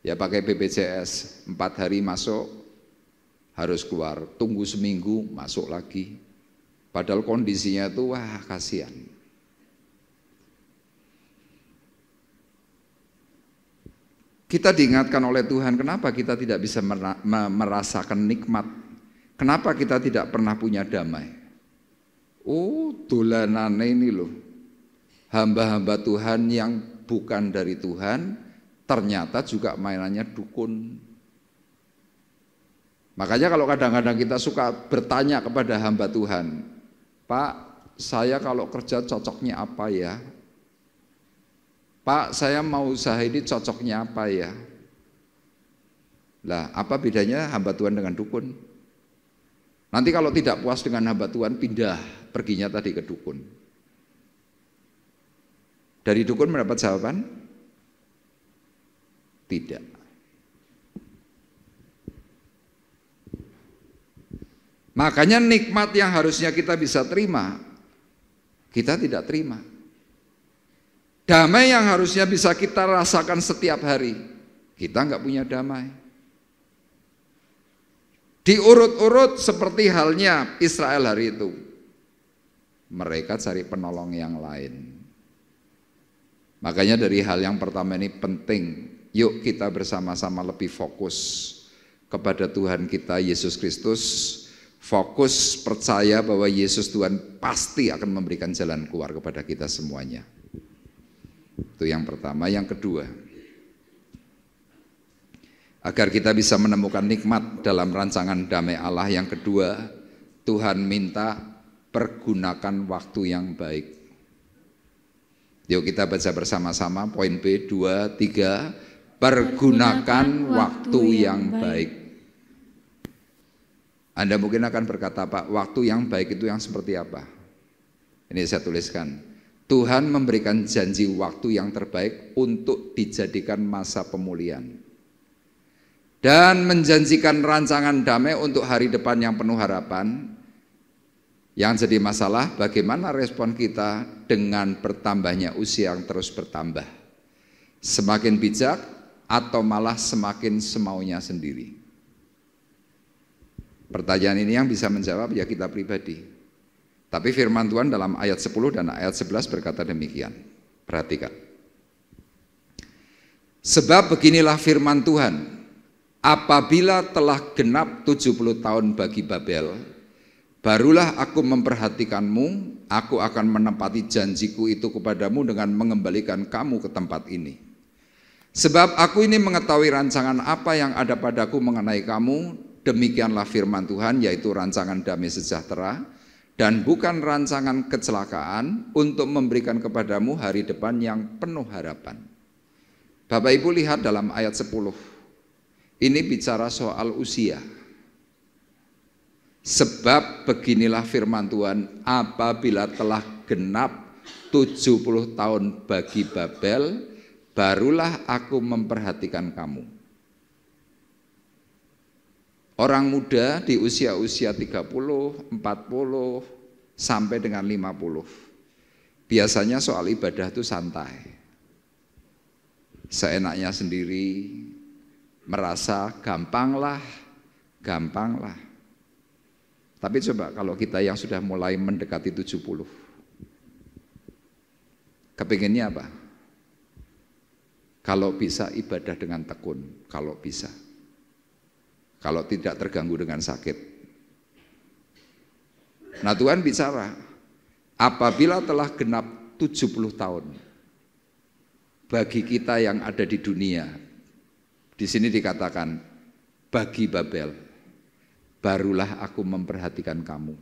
Ya pakai BPJS, 4 hari masuk, harus keluar. Tunggu seminggu, masuk lagi. Padahal kondisinya itu, wah kasihan. Kita diingatkan oleh Tuhan, kenapa kita tidak bisa merasakan nikmat? Kenapa kita tidak pernah punya damai? Oh, dolanane ini loh. Hamba-hamba Tuhan yang bukan dari Tuhan, ternyata juga mainannya dukun. Makanya kalau kadang-kadang kita suka bertanya kepada hamba Tuhan, Pak, saya kalau kerja cocoknya apa ya? Pak, saya mau usaha ini cocoknya apa ya? Lah, apa bedanya hamba Tuhan dengan dukun? Nanti kalau tidak puas dengan hamba Tuhan, pindah, perginya tadi ke dukun. Dari dukun mendapat jawaban? Tidak. Makanya nikmat yang harusnya kita bisa terima, kita tidak terima. Damai yang harusnya bisa kita rasakan setiap hari, kita nggak punya damai. Diurut-urut seperti halnya Israel hari itu. Mereka cari penolong yang lain. Makanya dari hal yang pertama ini penting, yuk kita bersama-sama lebih fokus kepada Tuhan kita Yesus Kristus. Fokus percaya bahwa Yesus Tuhan pasti akan memberikan jalan keluar kepada kita semuanya. Itu yang pertama. Yang kedua, agar kita bisa menemukan nikmat dalam rancangan damai Allah. Yang kedua, Tuhan minta pergunakan waktu yang baik. Yuk kita baca bersama-sama poin B, 2, 3. Pergunakan waktu yang baik. Anda mungkin akan berkata, Pak, waktu yang baik itu yang seperti apa? Ini saya tuliskan. Tuhan memberikan janji waktu yang terbaik untuk dijadikan masa pemulihan. Dan menjanjikan rancangan damai untuk hari depan yang penuh harapan. Yang jadi masalah, bagaimana respon kita dengan bertambahnya usia yang terus bertambah. Semakin bijak atau malah semakin semaunya sendiri. Pertanyaan ini yang bisa menjawab ya kita pribadi. Tapi firman Tuhan dalam ayat 10 dan ayat 11 berkata demikian. Perhatikan. Sebab beginilah firman Tuhan, apabila telah genap 70 tahun bagi Babel, barulah aku memperhatikanmu, aku akan menepati janjiku itu kepadamu dengan mengembalikan kamu ke tempat ini. Sebab aku ini mengetahui rancangan apa yang ada padaku mengenai kamu, demikianlah firman Tuhan, yaitu rancangan damai sejahtera, dan bukan rancangan kecelakaan, untuk memberikan kepadamu hari depan yang penuh harapan. Bapak Ibu lihat dalam ayat 10, ini bicara soal usia. Sebab beginilah firman Tuhan, apabila telah genap 70 tahun bagi Babel, barulah aku memperhatikan kamu. Orang muda di usia-usia 30, 40, sampai dengan 50. Biasanya soal ibadah itu santai. Seenaknya sendiri, merasa gampanglah. Tapi coba kalau kita yang sudah mulai mendekati 70, kepinginnya apa? Kalau bisa ibadah dengan tekun, kalau bisa. Kalau tidak terganggu dengan sakit. Nah Tuhan bicara, apabila telah genap 70 tahun bagi kita yang ada di dunia, di sini dikatakan bagi Babel, barulah aku memperhatikan kamu.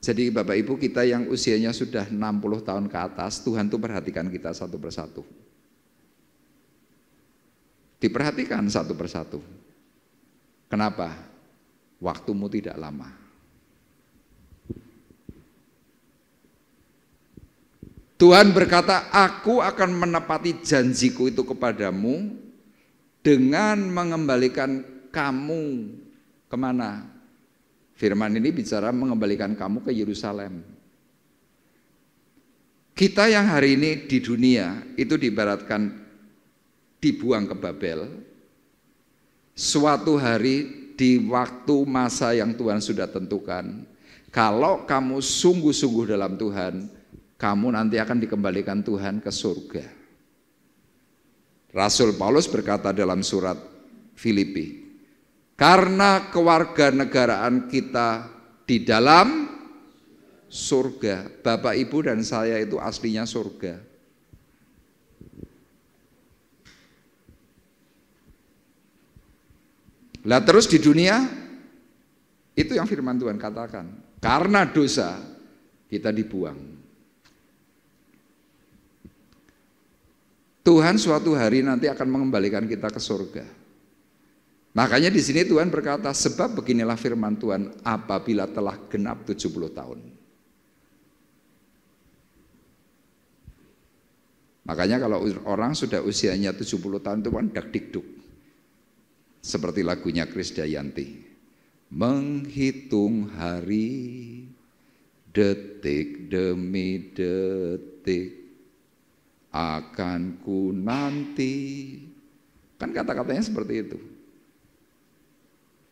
Jadi Bapak Ibu kita yang usianya sudah 60 tahun ke atas, Tuhan tuh perhatikan kita satu persatu. Diperhatikan satu persatu. Kenapa? Waktumu tidak lama. Tuhan berkata, aku akan menepati janjiku itu kepadamu dengan mengembalikan kamu kemana? Firman ini bicara mengembalikan kamu ke Yerusalem. Kita yang hari ini di dunia itu diibaratkan dibuang ke Babel. Suatu hari di waktu masa yang Tuhan sudah tentukan, kalau kamu sungguh-sungguh dalam Tuhan, kamu nanti akan dikembalikan Tuhan ke surga. Rasul Paulus berkata dalam surat Filipi, karena kewarganegaraan kita di dalam surga. Bapak, Ibu, dan saya itu aslinya surga. Lah terus di dunia, itu yang firman Tuhan katakan. Karena dosa, kita dibuang. Tuhan suatu hari nanti akan mengembalikan kita ke surga. Makanya di sini Tuhan berkata, sebab beginilah firman Tuhan, apabila telah genap 70 tahun. Makanya kalau orang sudah usianya 70 tahun itu kan dak-dikduk. Seperti lagunya Krisdayanti. Menghitung hari detik demi detik akan ku nanti. Kan kata-katanya seperti itu.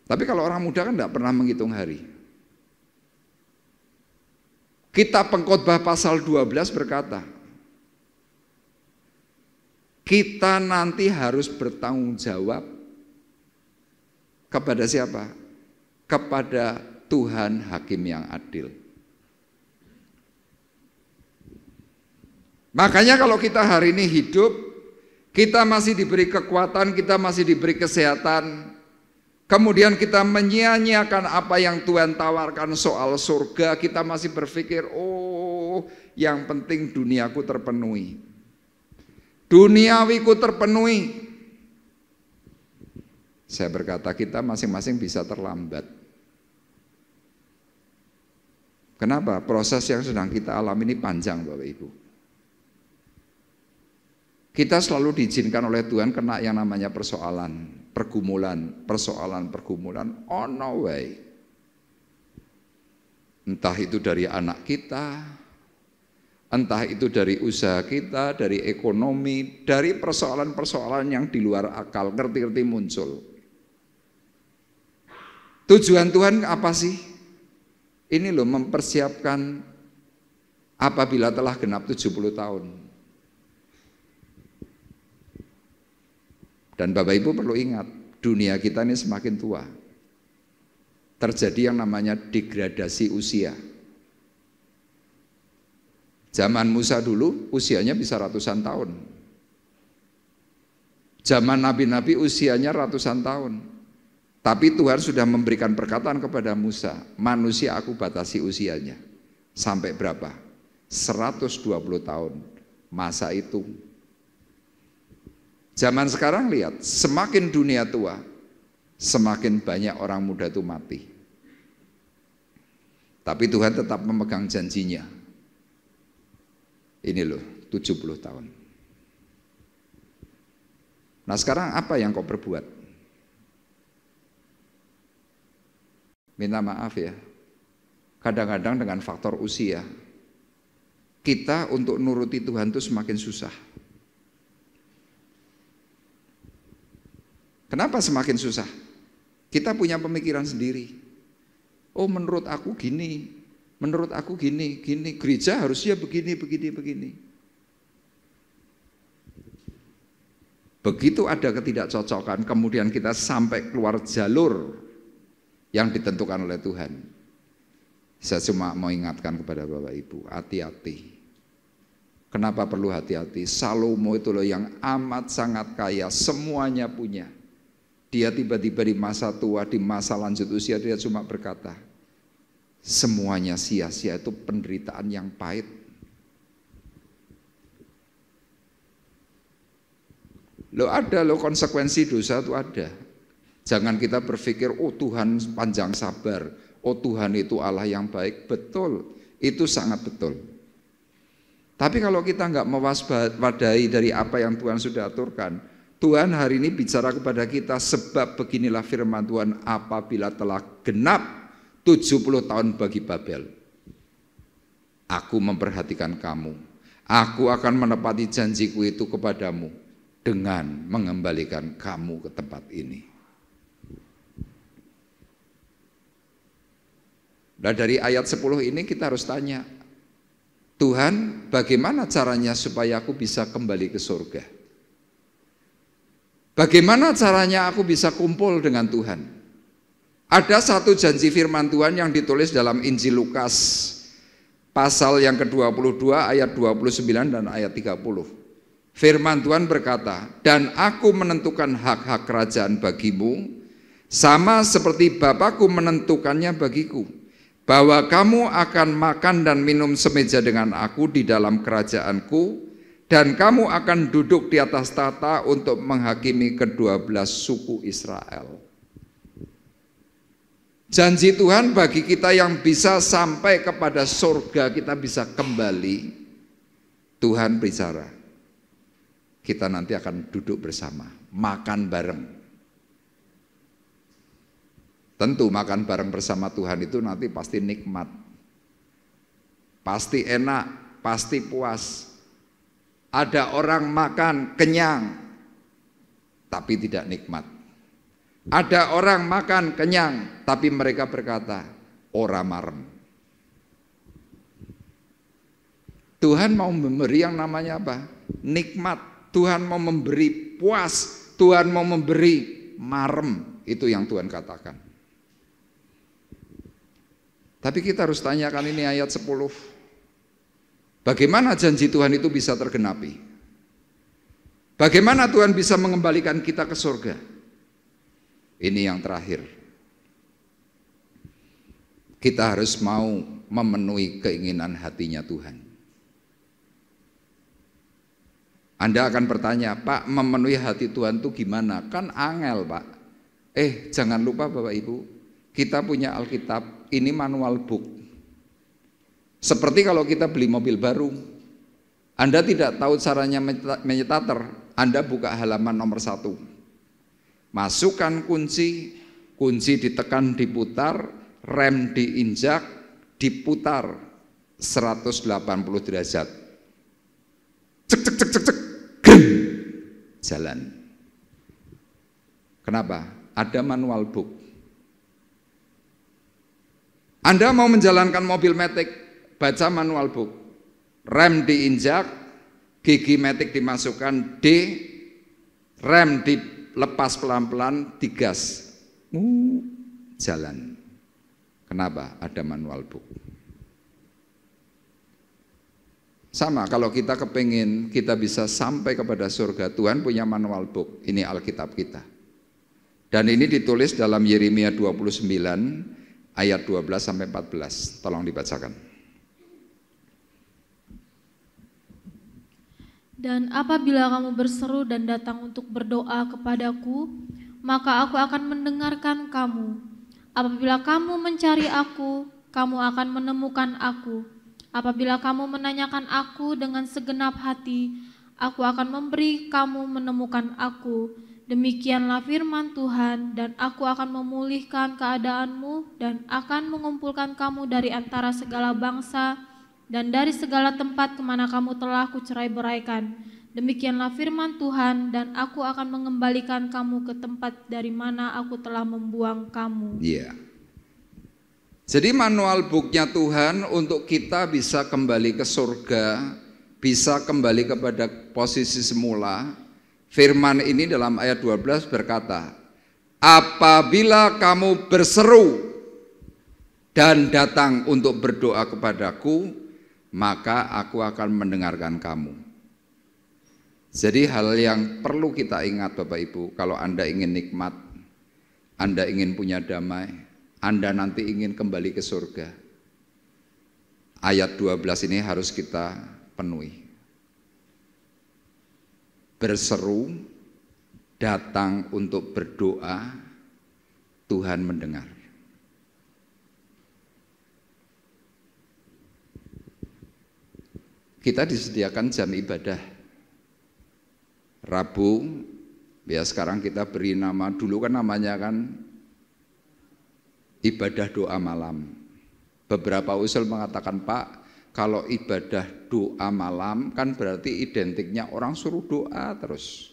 Tapi kalau orang muda kan tidak pernah menghitung hari. Kitab Pengkhotbah pasal 12 berkata, kita nanti harus bertanggung jawab kepada siapa? Kepada Tuhan Hakim yang adil. Makanya kalau kita hari ini hidup, kita masih diberi kekuatan, kita masih diberi kesehatan, kemudian kita menyia-nyiakan apa yang Tuhan tawarkan soal surga, kita masih berpikir, oh yang penting duniaku terpenuhi, duniawiku terpenuhi. Saya berkata kita masing-masing bisa terlambat. Kenapa? Proses yang sedang kita alami ini panjang Bapak Ibu. Kita selalu diizinkan oleh Tuhan kena yang namanya persoalan, pergumulan, persoalan-pergumulan on our way. Entah itu dari anak kita, entah itu dari usaha kita, dari ekonomi, dari persoalan-persoalan yang di luar akal, ngerti-ngerti muncul. Tujuan Tuhan apa sih? Ini loh mempersiapkan apabila telah genap 70 tahun. Dan Bapak Ibu perlu ingat, dunia kita ini semakin tua. Terjadi yang namanya degradasi usia. Zaman Musa dulu usianya bisa ratusan tahun. Zaman nabi-nabi usianya ratusan tahun. Tapi Tuhan sudah memberikan perkataan kepada Musa, manusia aku batasi usianya. Sampai berapa? 120 tahun. Masa itu. Zaman sekarang lihat, semakin dunia tua, semakin banyak orang muda itu mati. Tapi Tuhan tetap memegang janjinya. Ini loh, 70 tahun. Nah sekarang apa yang kau perbuat? Minta maaf ya, kadang-kadang dengan faktor usia, kita untuk nuruti Tuhan itu semakin susah. Kenapa semakin susah? Kita punya pemikiran sendiri. Oh menurut aku gini, menurut aku gini, gereja harusnya begini. Begitu ada ketidakcocokan, kemudian kita sampai keluar jalur yang ditentukan oleh Tuhan. Saya cuma mau ingatkan kepada Bapak Ibu, hati-hati. Kenapa perlu hati-hati? Salomo itu loh yang amat sangat kaya, semuanya punya. Dia tiba-tiba di masa tua, di masa lanjut usia, dia cuma berkata, semuanya sia-sia, itu penderitaan yang pahit. Loh ada loh konsekuensi dosa itu ada. Jangan kita berpikir, oh Tuhan panjang sabar, oh Tuhan itu Allah yang baik. Betul, itu sangat betul. Tapi kalau kita nggak mewaspadai dari apa yang Tuhan sudah aturkan, Tuhan hari ini bicara kepada kita, sebab beginilah firman Tuhan, apabila telah genap 70 tahun bagi Babel, aku memperhatikan kamu, aku akan menepati janjiku itu kepadamu dengan mengembalikan kamu ke tempat ini. Nah dari ayat 10 ini kita harus tanya, Tuhan bagaimana caranya supaya aku bisa kembali ke surga? Bagaimana caranya aku bisa kumpul dengan Tuhan? Ada satu janji firman Tuhan yang ditulis dalam Injil Lukas pasal yang ke-22 ayat 29 dan ayat 30. Firman Tuhan berkata, dan aku menentukan hak-hak kerajaan bagimu, sama seperti Bapakku menentukannya bagiku, bahwa kamu akan makan dan minum semeja dengan aku di dalam kerajaanku, dan kamu akan duduk di atas tahta untuk menghakimi ke-12 suku Israel. Janji Tuhan bagi kita yang bisa sampai kepada surga, kita bisa kembali. Tuhan bicara, kita nanti akan duduk bersama, makan bareng. Tentu makan bareng bersama Tuhan itu nanti pasti nikmat. pasti enak, pasti puas. Ada orang makan kenyang, tapi tidak nikmat. Ada orang makan kenyang, tapi mereka berkata, ora marem. Tuhan mau memberi yang namanya apa? Nikmat. Tuhan mau memberi puas. Tuhan mau memberi marem. Itu yang Tuhan katakan. Tapi kita harus tanyakan ini ayat 10. Bagaimana janji Tuhan itu bisa tergenapi? Bagaimana Tuhan bisa mengembalikan kita ke surga? Ini yang terakhir. Kita harus mau memenuhi keinginan hatinya Tuhan. Anda akan bertanya, Pak, memenuhi hati Tuhan itu gimana? Kan angel, Pak. Jangan lupa Bapak Ibu, kita punya Alkitab, ini manual book. Seperti kalau kita beli mobil baru, Anda tidak tahu caranya menyetater, Anda buka halaman nomor 1. Masukkan kunci, kunci ditekan diputar, rem diinjak, diputar 180 derajat. Cek cek cek cek cek, jalan. Kenapa? Ada manual book. Anda mau menjalankan mobil matic, baca manual book. Rem diinjak, gigi matic dimasukkan, D, rem dilepas pelan-pelan, digas. Jalan. Kenapa? Ada manual book. Sama kalau kita kepingin kita bisa sampai kepada surga, Tuhan punya manual book. Ini Alkitab kita. Dan ini ditulis dalam Yeremia 29 ayat 12 sampai 14. Tolong dibacakan. Dan apabila kamu berseru dan datang untuk berdoa kepadaku, maka aku akan mendengarkan kamu. Apabila kamu mencari aku, kamu akan menemukan aku. Apabila kamu menanyakan aku dengan segenap hati, aku akan memberi kamu menemukan aku. Demikianlah firman Tuhan, dan aku akan memulihkan keadaanmu dan akan mengumpulkan kamu dari antara segala bangsa dan dari segala tempat kemana kamu telah kucerai-beraikan. Demikianlah firman Tuhan, dan aku akan mengembalikan kamu ke tempat dari mana aku telah membuang kamu. Iya. Jadi manual booknya Tuhan untuk kita bisa kembali ke surga, bisa kembali kepada posisi semula. Firman ini dalam ayat 12 berkata, apabila kamu berseru dan datang untuk berdoa kepadaku, maka aku akan mendengarkan kamu. Jadi hal yang perlu kita ingat Bapak Ibu, kalau Anda ingin nikmat, Anda ingin punya damai, Anda nanti ingin kembali ke surga, ayat 12 ini harus kita penuhi. Berseru, datang untuk berdoa, Tuhan mendengar. Kita disediakan jam ibadah. Rabu, ya sekarang kita beri nama, dulu kan namanya kan ibadah doa malam. Beberapa usul mengatakan, Pak, kalau ibadah doa malam kan berarti identiknya orang suruh doa terus.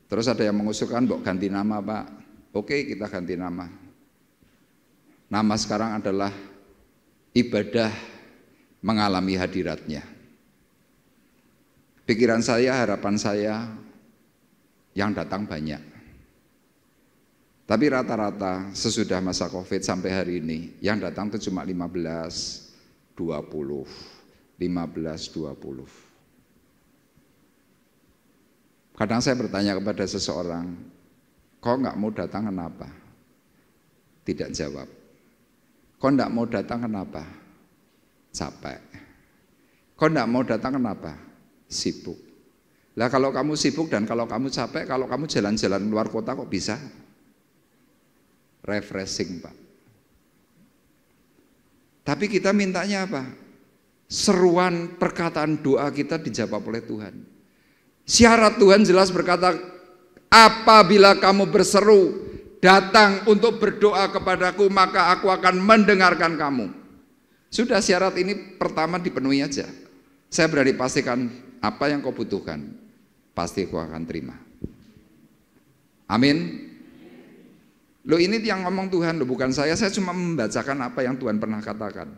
Terus ada yang mengusulkan, Mbok ganti nama Pak. Oke, kita ganti nama. Nama sekarang adalah ibadah mengalami hadiratnya. Pikiran saya, harapan saya yang datang banyak. Tapi rata-rata sesudah masa COVID sampai hari ini, yang datang itu cuma 15, 20, 15, 20. Kadang saya bertanya kepada seseorang, kok nggak mau datang kenapa? Tidak jawab. Kok nggak mau datang kenapa? Capek. Kok nggak mau datang kenapa? Sibuk. Lah kalau kamu sibuk dan kalau kamu capek, kalau kamu jalan-jalan luar kota kok bisa? Refreshing Pak. Tapi kita mintanya apa? Seruan perkataan doa kita dijawab oleh Tuhan. Syarat Tuhan jelas berkata, apabila kamu berseru, datang untuk berdoa kepadaku, maka aku akan mendengarkan kamu. Sudah, syarat ini pertama dipenuhi aja. Saya berani pastikan apa yang kau butuhkan, pasti kau akan terima. Amin. Loh, ini yang ngomong Tuhan, loh, bukan saya cuma membacakan apa yang Tuhan pernah katakan.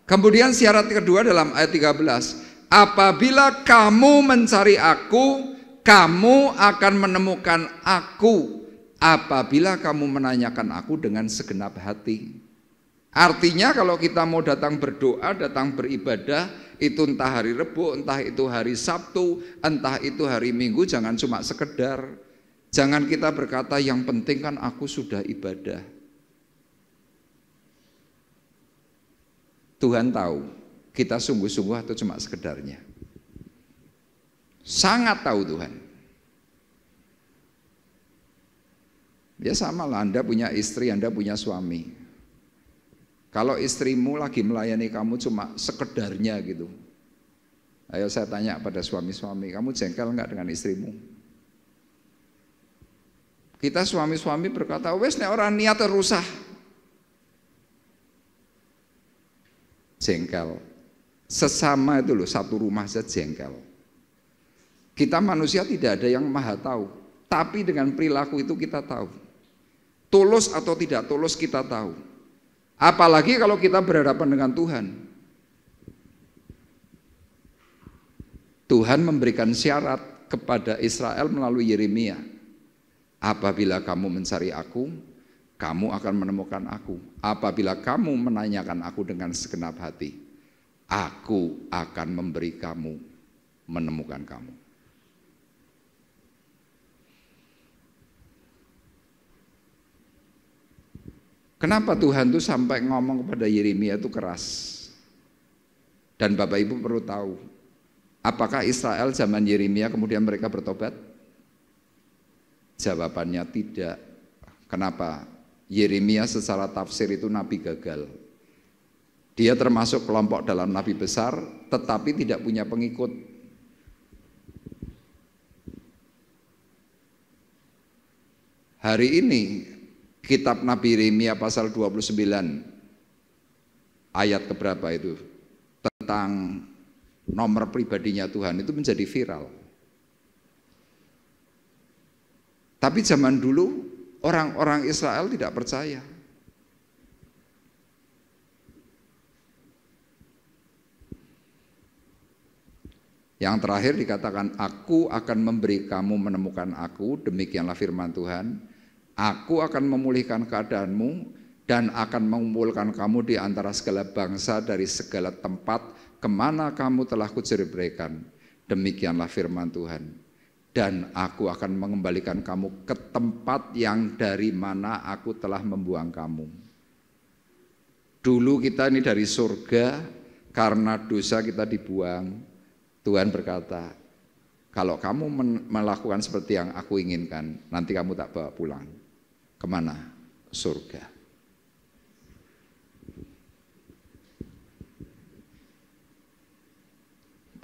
Kemudian syarat kedua dalam ayat 13, apabila kamu mencari aku, kamu akan menemukan aku, apabila kamu menanyakan aku dengan segenap hati. Artinya kalau kita mau datang berdoa, datang beribadah, itu entah hari Rebo, entah itu hari Sabtu, entah itu hari Minggu, jangan cuma sekedar. Jangan kita berkata yang penting kan aku sudah ibadah. Tuhan tahu kita sungguh-sungguh atau cuma sekedarnya. Sangat tahu Tuhan. Ya sama lah, Anda punya istri, Anda punya suami. Kalau istrimu lagi melayani kamu cuma sekedarnya gitu, ayo saya tanya pada suami-suami, kamu jengkel enggak dengan istrimu? Kita suami-suami berkata, wes nek orang niat terusah. Jengkel. Sesama itu loh, satu rumah saja jengkel. Kita manusia tidak ada yang maha tahu, tapi dengan perilaku itu kita tahu. Tulus atau tidak tulus kita tahu. Apalagi kalau kita berhadapan dengan Tuhan. Tuhan memberikan syarat kepada Israel melalui Yeremia. Apabila kamu mencari aku, kamu akan menemukan aku. Apabila kamu menanyakan aku dengan segenap hati, aku akan memberi kamu, menemukan kamu. Kenapa Tuhan tuh sampai ngomong kepada Yeremia itu keras? Dan Bapak Ibu perlu tahu, apakah Israel zaman Yeremia kemudian mereka bertobat? Jawabannya tidak. Kenapa? Yeremia secara tafsir itu nabi gagal. Dia termasuk kelompok dalam nabi besar, tetapi tidak punya pengikut. Hari ini kitab Nabi Yeremia pasal 29 ayat keberapa itu tentang nomor pribadinya Tuhan itu menjadi viral. Tapi zaman dulu orang-orang Israel tidak percaya. Yang terakhir dikatakan, aku akan memberi kamu menemukan aku, demikianlah firman Tuhan. Aku akan memulihkan keadaanmu dan akan mengumpulkan kamu di antara segala bangsa dari segala tempat kemana kamu telah kujerebrekan. Demikianlah firman Tuhan. Dan aku akan mengembalikan kamu ke tempat yang dari mana aku telah membuang kamu. Dulu kita ini dari surga, karena dosa kita dibuang. Tuhan berkata, kalau kamu melakukan seperti yang aku inginkan, nanti kamu tak bawa pulang. Kemana? Surga.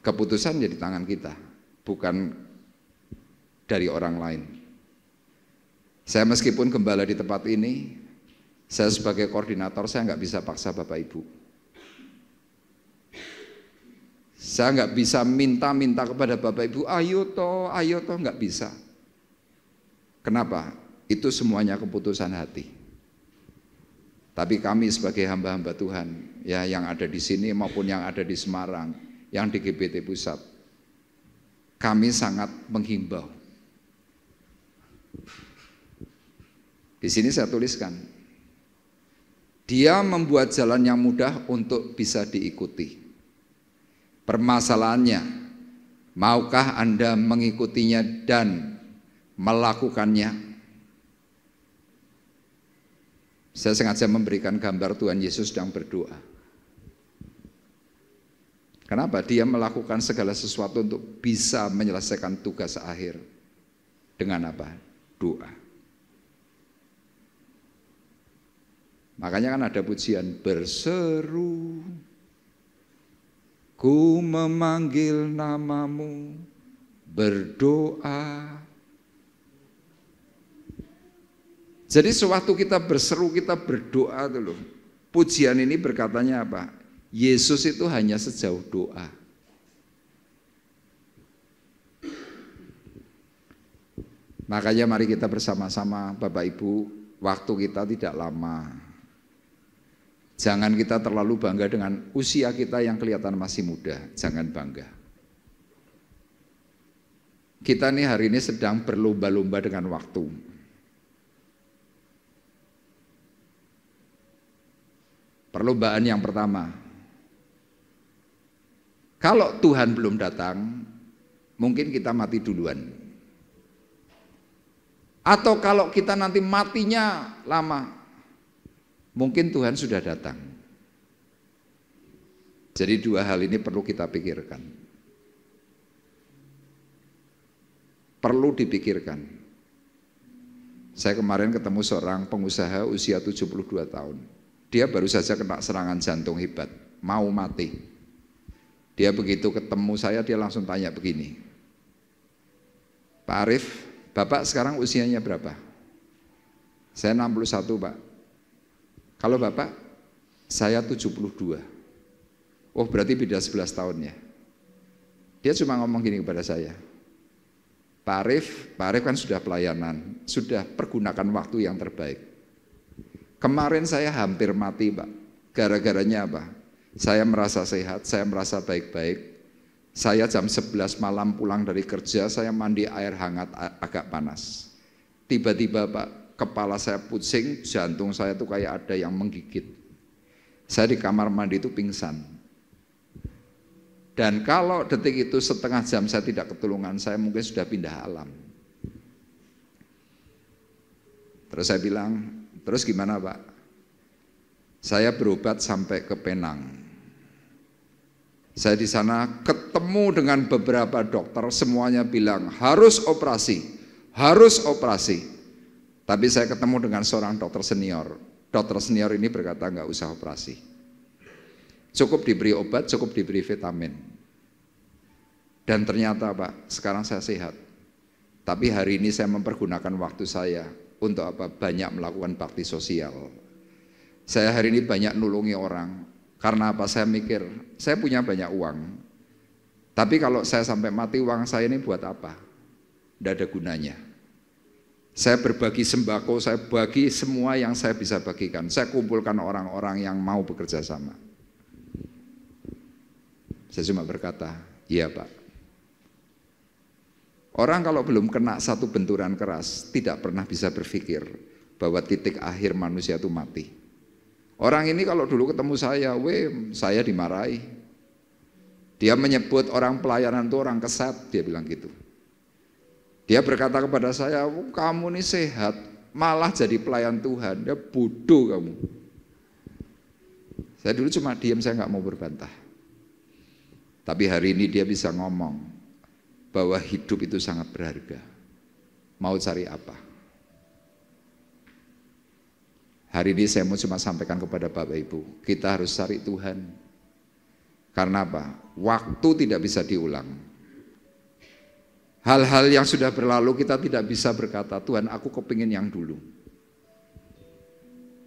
Keputusan jadi tangan kita, bukan dari orang lain. Saya meskipun gembala di tempat ini, saya sebagai koordinator, saya nggak bisa paksa Bapak Ibu. Saya nggak bisa minta-minta kepada Bapak Ibu, ayo toh, nggak bisa. Kenapa? Itu semuanya keputusan hati. Tapi kami sebagai hamba-hamba Tuhan, ya yang ada di sini maupun yang ada di Semarang, yang di GBT Pusat, kami sangat menghimbau. Di sini saya tuliskan, dia membuat jalan yang mudah untuk bisa diikuti. Permasalahannya, maukah Anda mengikutinya dan melakukannya? Saya sengaja memberikan gambar Tuhan Yesus sedang berdoa. Kenapa? Dia melakukan segala sesuatu untuk bisa menyelesaikan tugas akhir. Dengan apa? Doa. Makanya kan ada pujian, berseru, ku memanggil namamu, berdoa. Jadi sewaktu kita berseru, kita berdoa itu loh. Pujian ini berkatanya apa? Yesus itu hanya sejauh doa. Makanya mari kita bersama-sama Bapak Ibu, waktu kita tidak lama. Jangan kita terlalu bangga dengan usia kita yang kelihatan masih muda, jangan bangga. Kita nih hari ini sedang berlomba-lomba dengan waktu. Perlombaan yang pertama, kalau Tuhan belum datang, mungkin kita mati duluan. Atau kalau kita nanti matinya lama, mungkin Tuhan sudah datang. Jadi dua hal ini perlu kita pikirkan. Perlu dipikirkan. Saya kemarin ketemu seorang pengusaha usia 72 tahun. Dia baru saja kena serangan jantung hebat, mau mati. Dia begitu ketemu saya, dia langsung tanya begini, Pak Arif, Bapak sekarang usianya berapa? Saya 61 Pak. Kalau Bapak? Saya 72. Oh berarti beda 11 tahun ya. Dia cuma ngomong gini kepada saya, Pak Arif kan sudah pelayanan, sudah pergunakan waktu yang terbaik. Kemarin saya hampir mati Pak, gara-garanya apa? Saya merasa sehat, saya merasa baik-baik. Saya jam 11 malam pulang dari kerja, saya mandi air hangat agak panas. Tiba-tiba Pak, kepala saya pusing, jantung saya tuh kayak ada yang menggigit. Saya di kamar mandi itu pingsan. Dan kalau detik itu setengah jam saya tidak ketulungan, saya mungkin sudah pindah alam. Terus saya bilang, terus gimana Pak? Saya berobat sampai ke Penang. Saya di sana ketemu dengan beberapa dokter, semuanya bilang harus operasi, harus operasi. Tapi saya ketemu dengan seorang dokter senior. Dokter senior ini berkata nggak usah operasi. Cukup diberi obat, cukup diberi vitamin. Dan ternyata Pak, sekarang saya sehat. Tapi hari ini saya mempergunakan waktu saya untuk apa? Banyak melakukan bakti sosial. Saya hari ini banyak nulungi orang. Karena apa? Saya mikir, saya punya banyak uang. Tapi kalau saya sampai mati, uang saya ini buat apa? Tidak ada gunanya. Saya berbagi sembako, saya bagi semua yang saya bisa bagikan. Saya kumpulkan orang-orang yang mau bekerja sama. Saya cuma berkata, iya Pak. Orang kalau belum kena satu benturan keras, tidak pernah bisa berpikir bahwa titik akhir manusia itu mati. Orang ini kalau dulu ketemu saya dimarahi. Dia menyebut orang pelayanan itu orang kesat, dia bilang gitu. Dia berkata kepada saya, kamu ini sehat, malah jadi pelayan Tuhan, dia bodoh kamu. Saya dulu cuma diam, saya nggak mau berbantah. Tapi hari ini dia bisa ngomong bahwa hidup itu sangat berharga. Mau cari apa? Hari ini saya mau cuma sampaikan kepada Bapak Ibu, kita harus cari Tuhan. Karena apa? Waktu tidak bisa diulang. Hal-hal yang sudah berlalu kita tidak bisa berkata, Tuhan aku kepingin yang dulu.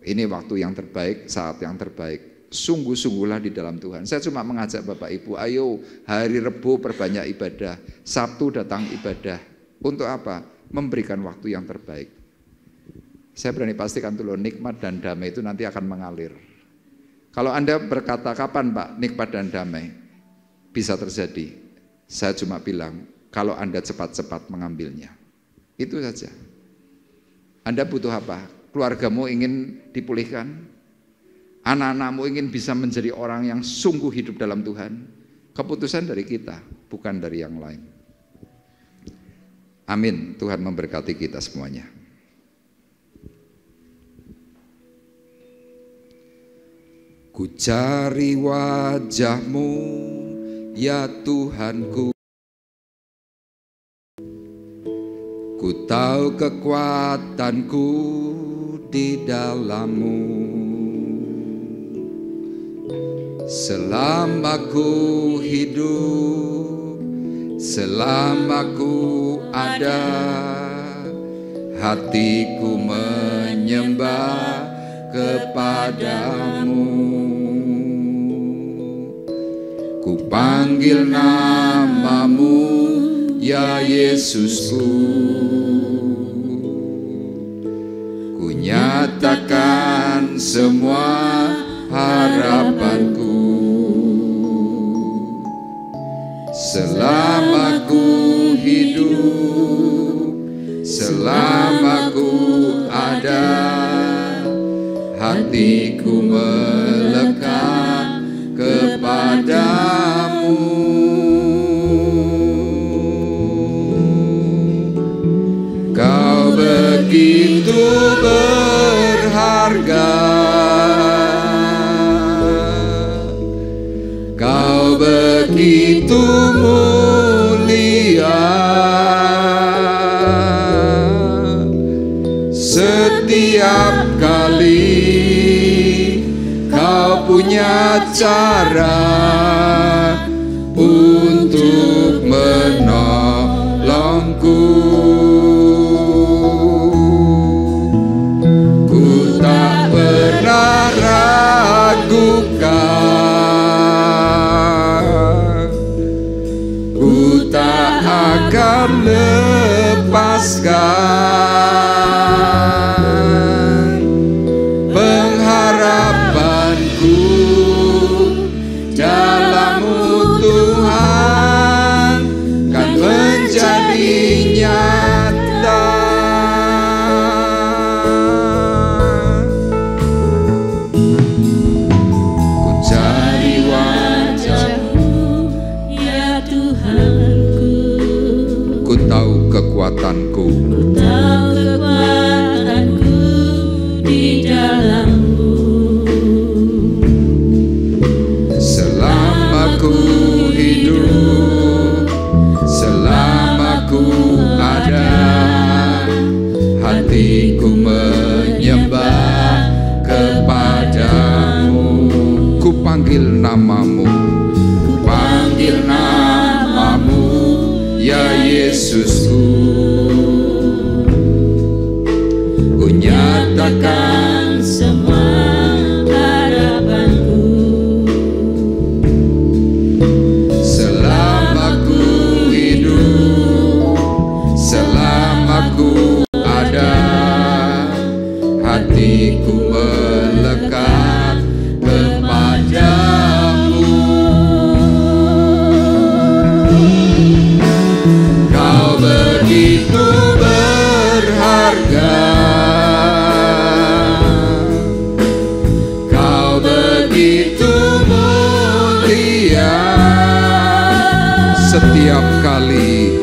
Ini waktu yang terbaik, saat yang terbaik. Sungguh-sungguhlah di dalam Tuhan. Saya cuma mengajak Bapak Ibu, ayo hari Rebo perbanyak ibadah, Sabtu datang ibadah. Untuk apa? Memberikan waktu yang terbaik. Saya berani pastikan tuh loh, nikmat dan damai itu nanti akan mengalir. Kalau Anda berkata, kapan Pak nikmat dan damai bisa terjadi? Saya cuma bilang, kalau Anda cepat-cepat mengambilnya. Itu saja. Anda butuh apa? Keluargamu ingin dipulihkan? Anak-anakmu ingin bisa menjadi orang yang sungguh hidup dalam Tuhan? Keputusan dari kita, bukan dari yang lain. Amin. Tuhan memberkati kita semuanya. Ku cari wajah-Mu, ya Tuhanku. Ku tahu kekuatanku di dalam-Mu. Selama ku hidup, selama ku ada, hatiku menyembah kepadamu. Ku panggil namamu, ya Yesusku. Ku nyatakan semua harapanku. Selama ku hidup, selama ku ada, hatiku melekat kepadamu. Kau begitu berharga, Kau begitu mulia. Setiap kali Kau punya cara untuk menolongku. Ku tak pernah ragukan, ku tak akan lepaskan pengharapanku dalam-Mu Tuhan, kan menjadi nyata. Ku cari wajah-Mu, Ya Tuhanku. ku tahu kekuatanku, Ku tahu kekuatanku di dalam-Mu. selama ku hidup, selama ku ada, hatiku menyembah kepadamu. Ku panggil namamu, ku panggil namamu, ya Yesusku. Ku nyatakan semua harapanku. selama ku hidup, selama ku ada, hatiku melekat kepadamu. Kau begitu berharga, Kau begitu mulia. Setiap kali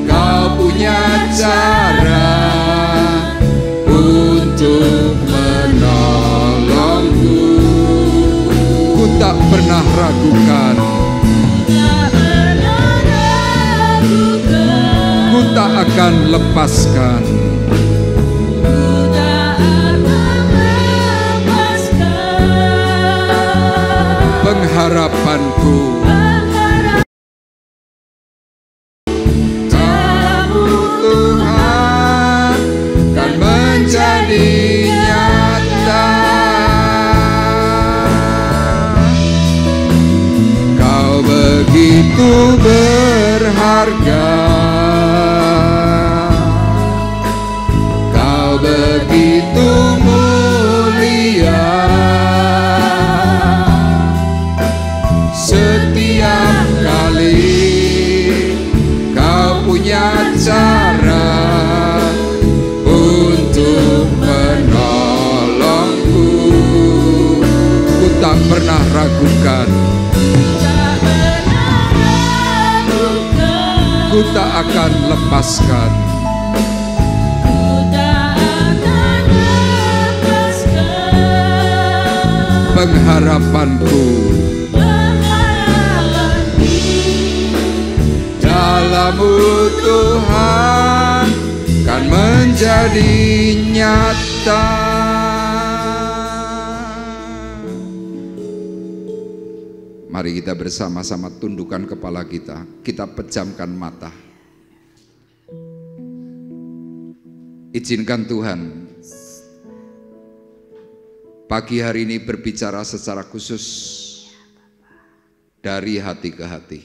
Kau punya cara untuk menolongku. Ku tak pernah ragukan, ku tak akan lepaskan pengharapanku. Kamu Tuhan, kan menjadi nyata. Kau begitu berharga, Kau begitu mulia. Setiap kali Kau punya cara untuk menolongku. Ku tak pernah ragukan, ku tak akan lepaskan pengharapanku. Dalam-Mu Tuhan, kan menjadi nyata. Mari kita bersama-sama tundukkan kepala kita pejamkan mata. Izinkan Tuhan pagi hari ini berbicara secara khusus dari hati ke hati.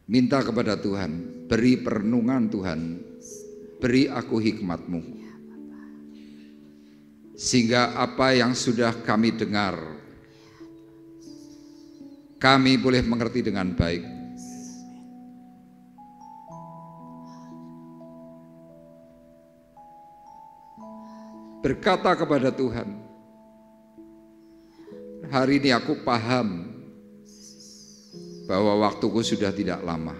Minta kepada Tuhan, beri perenungan Tuhan, beri aku hikmat-Mu. Sehingga apa yang sudah kami dengar, kami boleh mengerti dengan baik. Berkata kepada Tuhan, hari ini aku paham bahwa waktuku sudah tidak lama.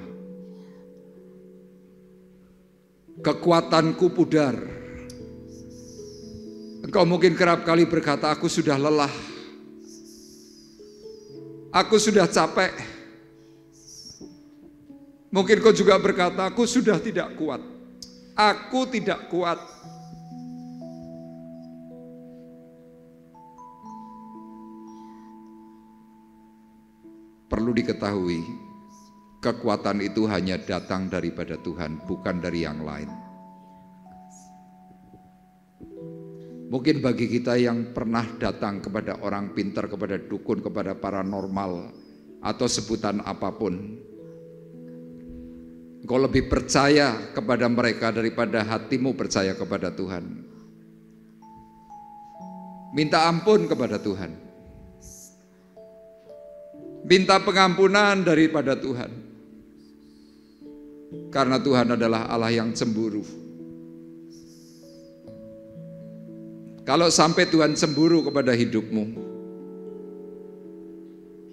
Kekuatanku pudar. Engkau mungkin kerap kali berkata, aku sudah lelah. Aku sudah capek. Mungkin kau juga berkata, aku sudah tidak kuat. Aku tidak kuat. Perlu diketahui, kekuatan itu hanya datang daripada Tuhan, bukan dari yang lain. Mungkin bagi kita yang pernah datang kepada orang pintar, kepada dukun, kepada paranormal, atau sebutan apapun, engkau lebih percaya kepada mereka daripada hatimu percaya kepada Tuhan. Minta ampun kepada Tuhan. Minta pengampunan daripada Tuhan. Karena Tuhan adalah Allah yang cemburu. Kalau sampai Tuhan cemburu kepada hidupmu,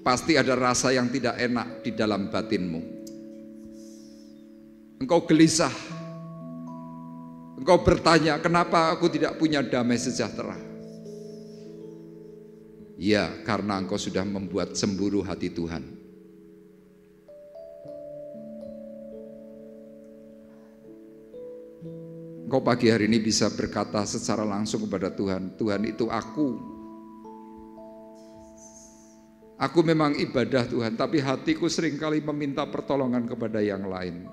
pasti ada rasa yang tidak enak di dalam batinmu. Engkau gelisah. Engkau bertanya, kenapa aku tidak punya damai sejahtera? Ya, karena engkau sudah membuat cemburu hati Tuhan. Engkau pagi hari ini bisa berkata secara langsung kepada Tuhan, Tuhan itu aku. Aku memang ibadah Tuhan, tapi hatiku seringkali meminta pertolongan kepada yang lain.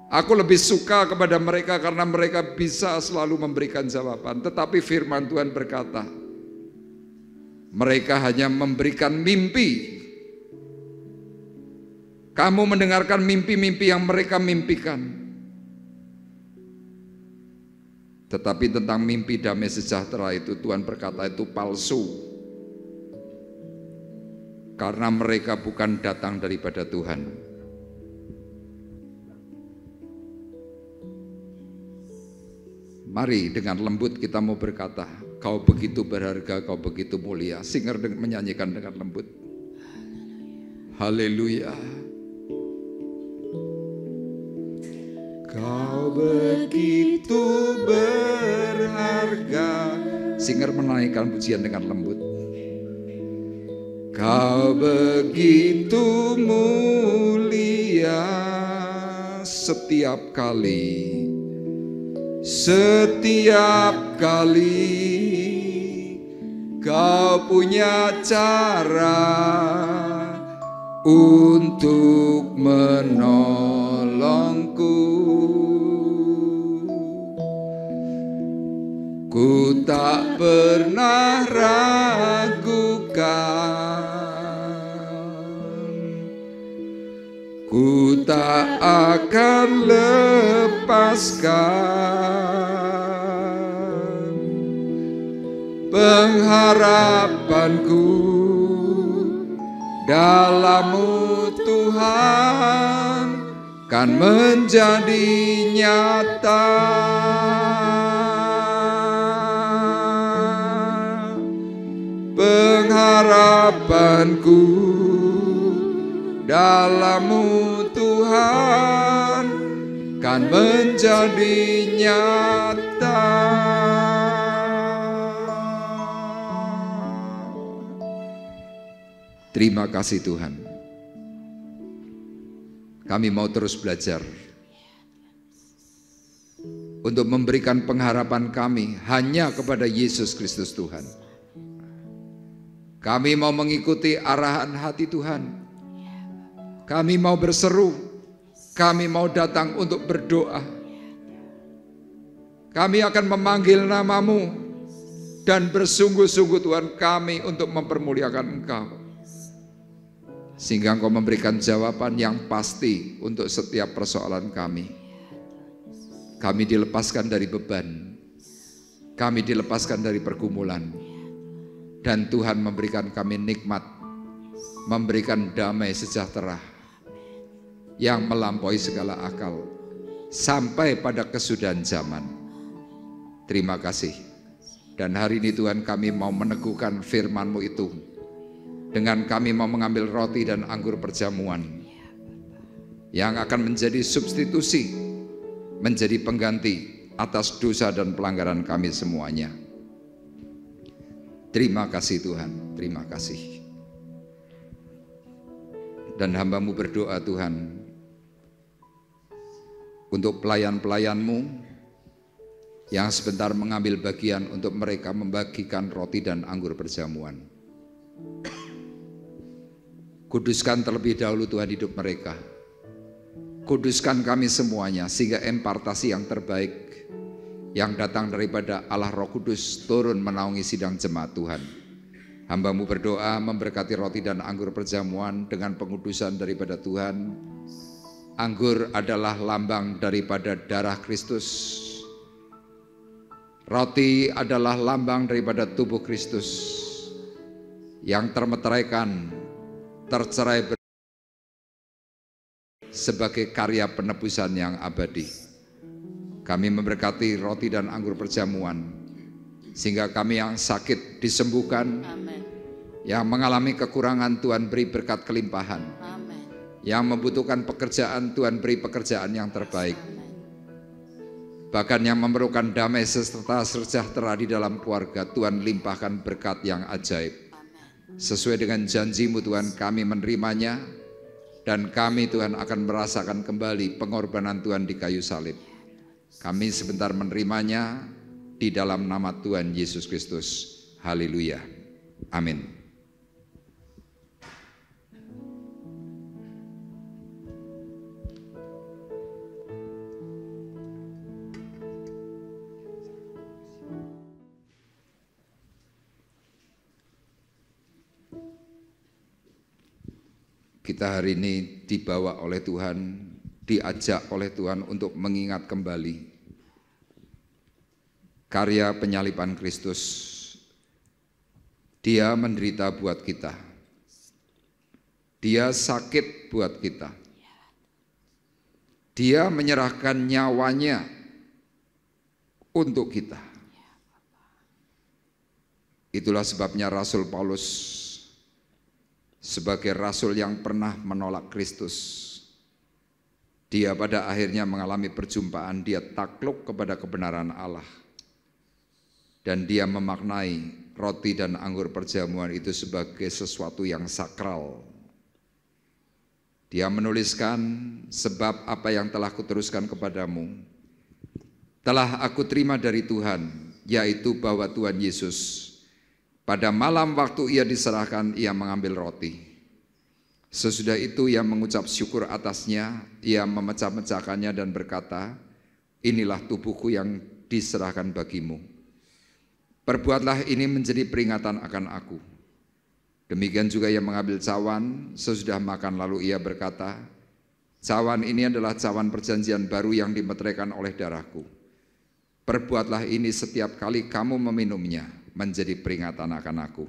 Aku lebih suka kepada mereka karena mereka bisa selalu memberikan jawaban. Tetapi firman Tuhan berkata, mereka hanya memberikan mimpi. Kamu mendengarkan mimpi-mimpi yang mereka mimpikan. Tetapi tentang mimpi damai sejahtera itu Tuhan berkata itu palsu. Karena mereka bukan datang daripada Tuhan. Mari dengan lembut kita mau berkata, kau begitu berharga, kau begitu mulia. Singer menyanyikan dengan lembut. Haleluya. Kau begitu berharga. Singer menaikkan pujian dengan lembut. Kau begitu mulia setiap kali. Setiap kali kau punya cara untuk menolongku. Ku tak pernah ragukan, ku tak akan lepaskan pengharapanku dalam-Mu Tuhan kan menjadi nyata. Pengharapanku dalam-Mu Tuhan kan menjadi nyata. Terima kasih Tuhan. Kami mau terus belajar untuk memberikan pengharapan kami hanya kepada Yesus Kristus Tuhan. Kami mau mengikuti arahan hati Tuhan. Kami mau berseru, kami mau datang untuk berdoa. Kami akan memanggil namamu dan bersungguh-sungguh Tuhan kami untuk mempermuliakan Engkau. Sehingga Engkau memberikan jawaban yang pasti untuk setiap persoalan kami. Kami dilepaskan dari beban, kami dilepaskan dari pergumulan, dan Tuhan memberikan kami nikmat, memberikan damai sejahtera yang melampaui segala akal sampai pada kesudahan zaman. Terima kasih. Dan hari ini Tuhan kami mau meneguhkan firman-Mu itu dengan kami mau mengambil roti dan anggur perjamuan yang akan menjadi substitusi, menjadi pengganti atas dosa dan pelanggaran kami semuanya. Terima kasih Tuhan, terima kasih. Dan hamba-Mu berdoa Tuhan untuk pelayan-pelayan-Mu yang sebentar mengambil bagian untuk mereka membagikan roti dan anggur perjamuan. Kuduskan terlebih dahulu Tuhan hidup mereka. Kuduskan kami semuanya sehingga impartasi yang terbaik yang datang daripada Allah Roh Kudus turun menaungi sidang jemaat Tuhan. Hamba-Mu berdoa memberkati roti dan anggur perjamuan dengan pengudusan daripada Tuhan. Anggur adalah lambang daripada darah Kristus. Roti adalah lambang daripada tubuh Kristus yang termeteraikan, tercerai sebagai karya penebusan yang abadi. Kami memberkati roti dan anggur perjamuan sehingga kami yang sakit disembuhkan. Amen. Yang mengalami kekurangan Tuhan beri berkat kelimpahan. Amen. Yang membutuhkan pekerjaan Tuhan beri pekerjaan yang terbaik. Amen. Bahkan yang memerlukan damai serta sejahtera di dalam keluarga, Tuhan limpahkan berkat yang ajaib. Sesuai dengan janji-Mu Tuhan kami menerimanya, dan kami Tuhan akan merasakan kembali pengorbanan Tuhan di kayu salib. Kami sebentar menerimanya di dalam nama Tuhan Yesus Kristus. Haleluya. Amin. Kita hari ini dibawa oleh Tuhan, diajak oleh Tuhan untuk mengingat kembali karya penyaliban Kristus. Dia menderita buat kita. Dia sakit buat kita. Dia menyerahkan nyawanya untuk kita. Itulah sebabnya Rasul Paulus sebagai rasul yang pernah menolak Kristus, dia pada akhirnya mengalami perjumpaan, dia takluk kepada kebenaran Allah. Dan dia memaknai roti dan anggur perjamuan itu sebagai sesuatu yang sakral. Dia menuliskan, sebab apa yang telah kuteruskan kepadamu telah aku terima dari Tuhan, yaitu bahwa Tuhan Yesus pada malam waktu ia diserahkan, ia mengambil roti. Sesudah itu ia mengucap syukur atasnya, ia memecah-mecahkannya dan berkata, inilah tubuhku yang diserahkan bagimu. Perbuatlah ini menjadi peringatan akan aku. Demikian juga ia mengambil cawan, sesudah makan lalu ia berkata, cawan ini adalah cawan perjanjian baru yang dimeteraikan oleh darahku. Perbuatlah ini setiap kali kamu meminumnya, menjadi peringatan akan aku.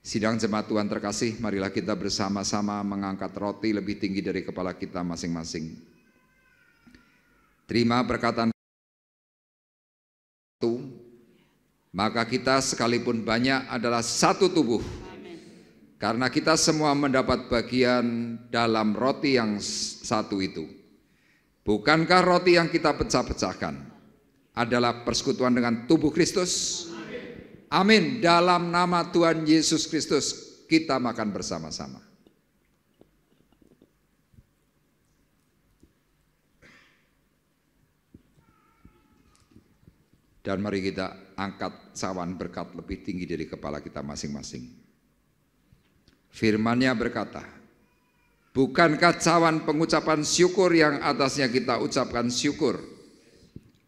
Sidang jemaat Tuhan terkasih, marilah kita bersama-sama mengangkat roti lebih tinggi dari kepala kita masing-masing. Terima perkataan itu, maka kita sekalipun banyak adalah satu tubuh. Karena kita semua mendapat bagian dalam roti yang satu itu. Bukankah roti yang kita pecah-pecahkan adalah persekutuan dengan tubuh Kristus? Amin. Dalam nama Tuhan Yesus Kristus kita makan bersama-sama. Dan mari kita angkat cawan berkat lebih tinggi dari kepala kita masing-masing. Firman-Nya berkata, Bukankah cawan pengucapan syukur yang atasnya kita ucapkan syukur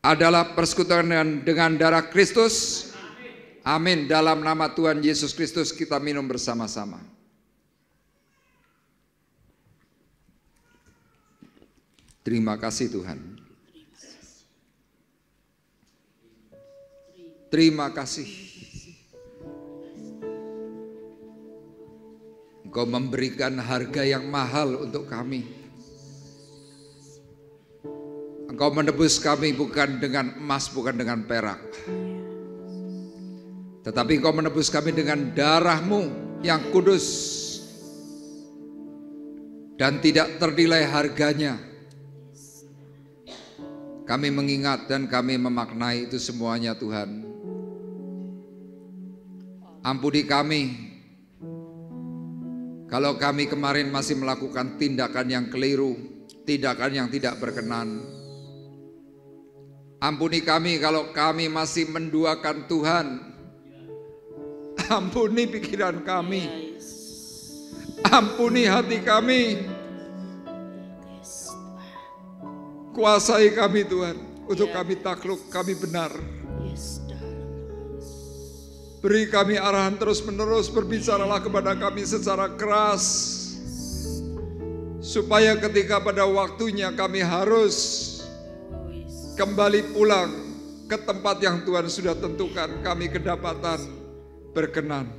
adalah persekutuan dengan darah Kristus? Amin. Dalam nama Tuhan Yesus Kristus kita minum bersama-sama. Terima kasih Tuhan. Terima kasih. Engkau memberikan harga yang mahal untuk kami. Engkau menebus kami bukan dengan emas, bukan dengan perak. Tetapi Engkau menebus kami dengan darah-Mu yang kudus. Dan tidak ternilai harganya. Kami mengingat dan kami memaknai itu semuanya Tuhan. Ampuni kami. Kalau kami kemarin masih melakukan tindakan yang keliru, tindakan yang tidak berkenan. Ampuni kami kalau kami masih menduakan Tuhan. Ampuni pikiran kami. Ampuni hati kami. Kuasai kami Tuhan, untuk kami takluk, kami benar. Beri kami arahan terus-menerus, berbicaralah kepada kami secara keras. Supaya ketika pada waktunya kami harus kembali pulang ke tempat yang Tuhan sudah tentukan, kami kedapatan berkenan.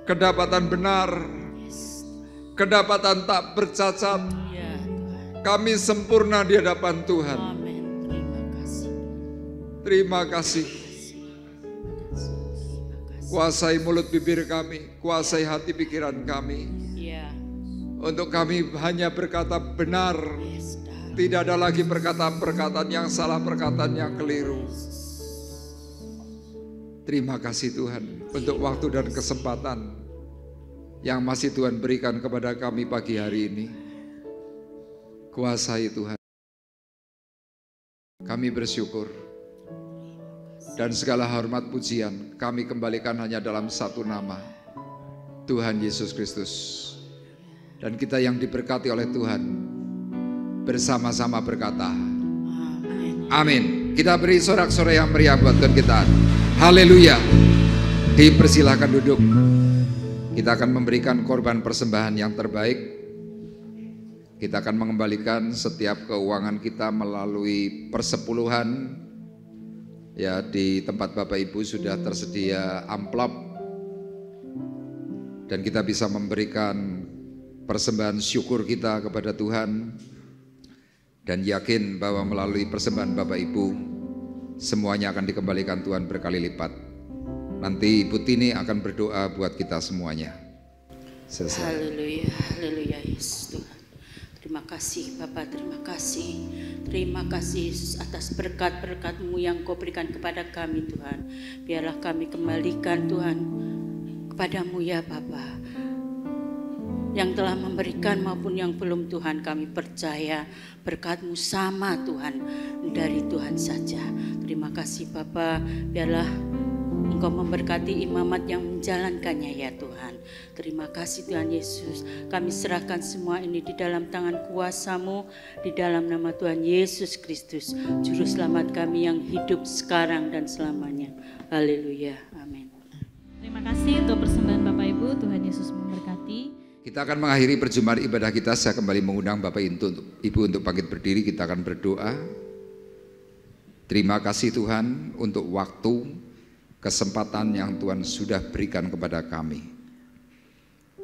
Kedapatan benar, kedapatan tak bercacat. Kami sempurna di hadapan Tuhan. Terima kasih. Kuasai mulut bibir kami, kuasai hati pikiran kami. Untuk kami hanya berkata benar. Tidak ada lagi perkataan-perkataan yang salah, perkataan yang keliru. Terima kasih Tuhan untuk waktu dan kesempatan yang masih Tuhan berikan kepada kami pagi hari ini. Kuasai Tuhan. Kami bersyukur. Dan segala hormat pujian kami kembalikan hanya dalam satu nama, Tuhan Yesus Kristus. Dan kita yang diberkati oleh Tuhan bersama-sama berkata amin. Kita beri sorak-sorai yang meriah buat Tuhan kita. Haleluya. Dipersilahkan duduk. Kita akan memberikan korban persembahan yang terbaik. Kita akan mengembalikan setiap keuangan kita melalui persepuluhan. Ya, di tempat Bapak Ibu sudah tersedia amplop. Dan kita bisa memberikan persembahan syukur kita kepada Tuhan. Dan yakin bahwa melalui persembahan Bapak Ibu semuanya akan dikembalikan Tuhan berkali lipat. Nanti Ibu Tini akan berdoa buat kita semuanya. Selesai. Haleluya, haleluya Yesus Tuhan. Terima kasih Bapak, terima kasih. Terima kasih Yesus atas berkat-berkat-Mu yang Kau berikan kepada kami Tuhan. Biarlah kami kembalikan Tuhan kepada-Mu ya Bapa. Yang telah memberikan maupun yang belum Tuhan, kami percaya berkat-Mu sama Tuhan, dari Tuhan saja. Terima kasih Bapa, biarlah Engkau memberkati imamat yang menjalankannya ya Tuhan. Terima kasih Tuhan Yesus. Kami serahkan semua ini di dalam tangan kuasa-Mu, di dalam nama Tuhan Yesus Kristus, Juru Selamat kami yang hidup sekarang dan selamanya. Haleluya, amin. Terima kasih untuk persembahan Bapak Ibu. Tuhan Yesus memberkati. Kita akan mengakhiri perjumpaan ibadah kita. Saya kembali mengundang Bapak Ibu untuk bangkit berdiri. Kita akan berdoa. Terima kasih Tuhan untuk waktu, kesempatan yang Tuhan sudah berikan kepada kami.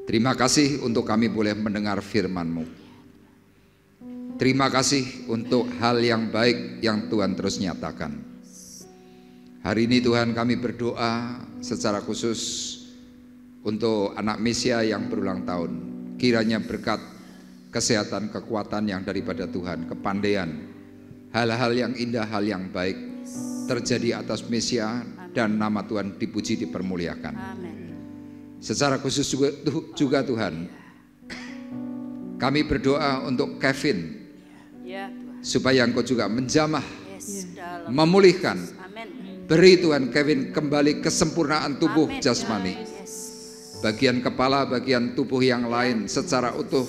Terima kasih untuk kami boleh mendengar firman-Mu. Terima kasih untuk hal yang baik yang Tuhan terus nyatakan. Hari ini Tuhan kami berdoa secara khusus untuk anak Mesia yang berulang tahun. Kiranya berkat, kesehatan, kekuatan yang daripada Tuhan, kepandaian, hal-hal yang indah, hal yang baik terjadi atas Mesia dan nama Tuhan dipuji, dipermuliakan. Amin. Secara khusus juga Tuhan, kami berdoa untuk Kevin, Ya Tuhan. supaya Engkau juga menjamah, Yes, dalam. memulihkan. Amin. Beri Tuhan Kevin kembali kesempurnaan tubuh Amin. jasmani. Yes. bagian kepala, bagian tubuh yang lain secara utuh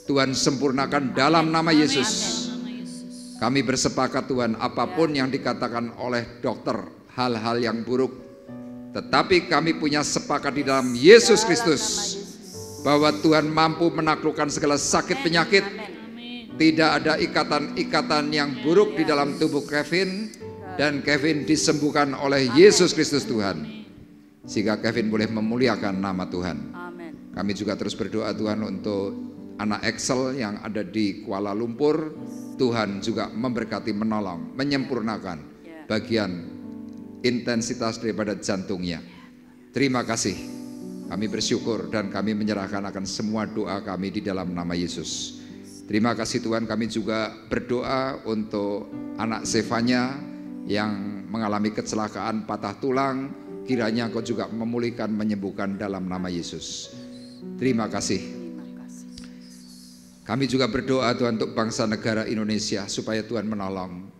Tuhan sempurnakan dalam nama Yesus. Kami bersepakat Tuhan, apapun yang dikatakan oleh dokter, hal-hal yang buruk, tetapi kami punya sepakat di dalam Yesus Kristus bahwa Tuhan mampu menaklukkan segala sakit penyakit. Tidak ada ikatan-ikatan yang buruk di dalam tubuh Kevin, dan Kevin disembuhkan oleh Yesus Kristus Tuhan, sehingga Kevin boleh memuliakan nama Tuhan. Kami juga terus berdoa Tuhan untuk anak Excel yang ada di Kuala Lumpur. Tuhan juga memberkati, menolong, menyempurnakan bagian intensitas daripada jantungnya. Terima kasih. Kami bersyukur dan kami menyerahkan akan semua doa kami di dalam nama Yesus. Terima kasih Tuhan. Kami juga berdoa untuk anak Sevanya yang mengalami kecelakaan patah tulang. Kiranya Engkau juga memulihkan, menyembuhkan dalam nama Yesus. Terima kasih. Kami juga berdoa Tuhan untuk bangsa negara Indonesia supaya Tuhan menolong,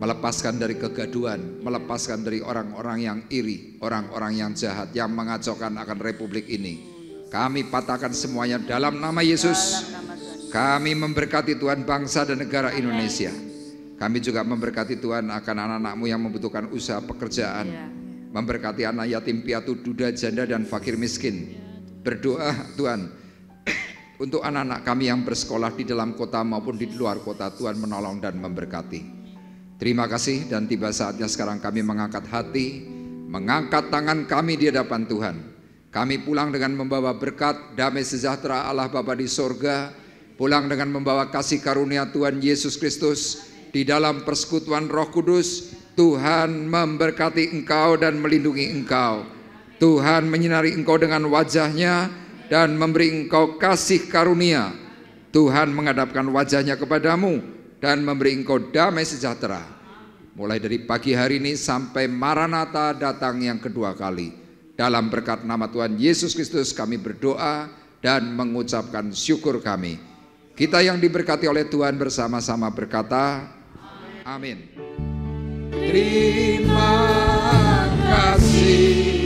melepaskan dari kegaduhan, melepaskan dari orang-orang yang iri, orang-orang yang jahat yang mengacaukan akan republik ini. Kami patahkan semuanya dalam nama Yesus. Kami memberkati Tuhan bangsa dan negara Indonesia. Kami juga memberkati Tuhan akan anak-anak-Mu yang membutuhkan usaha pekerjaan, memberkati anak yatim piatu, duda, janda dan fakir miskin. Berdoa Tuhan untuk anak-anak kami yang bersekolah di dalam kota maupun di luar kota, Tuhan menolong dan memberkati. Terima kasih, dan tiba saatnya sekarang kami mengangkat hati, mengangkat tangan kami di hadapan Tuhan. Kami pulang dengan membawa berkat, damai sejahtera Allah Bapa di sorga, pulang dengan membawa kasih karunia Tuhan Yesus Kristus di dalam persekutuan Roh Kudus. Tuhan memberkati engkau dan melindungi engkau. Tuhan menyinari engkau dengan wajah-Nya dan memberi engkau kasih karunia. Tuhan menghadapkan wajah-Nya kepadamu dan memberi engkau damai sejahtera. Mulai dari pagi hari ini sampai Maranatha datang yang kedua kali. Dalam berkat nama Tuhan Yesus Kristus kami berdoa dan mengucapkan syukur kami. Kita yang diberkati oleh Tuhan bersama-sama berkata, amin. Terima kasih.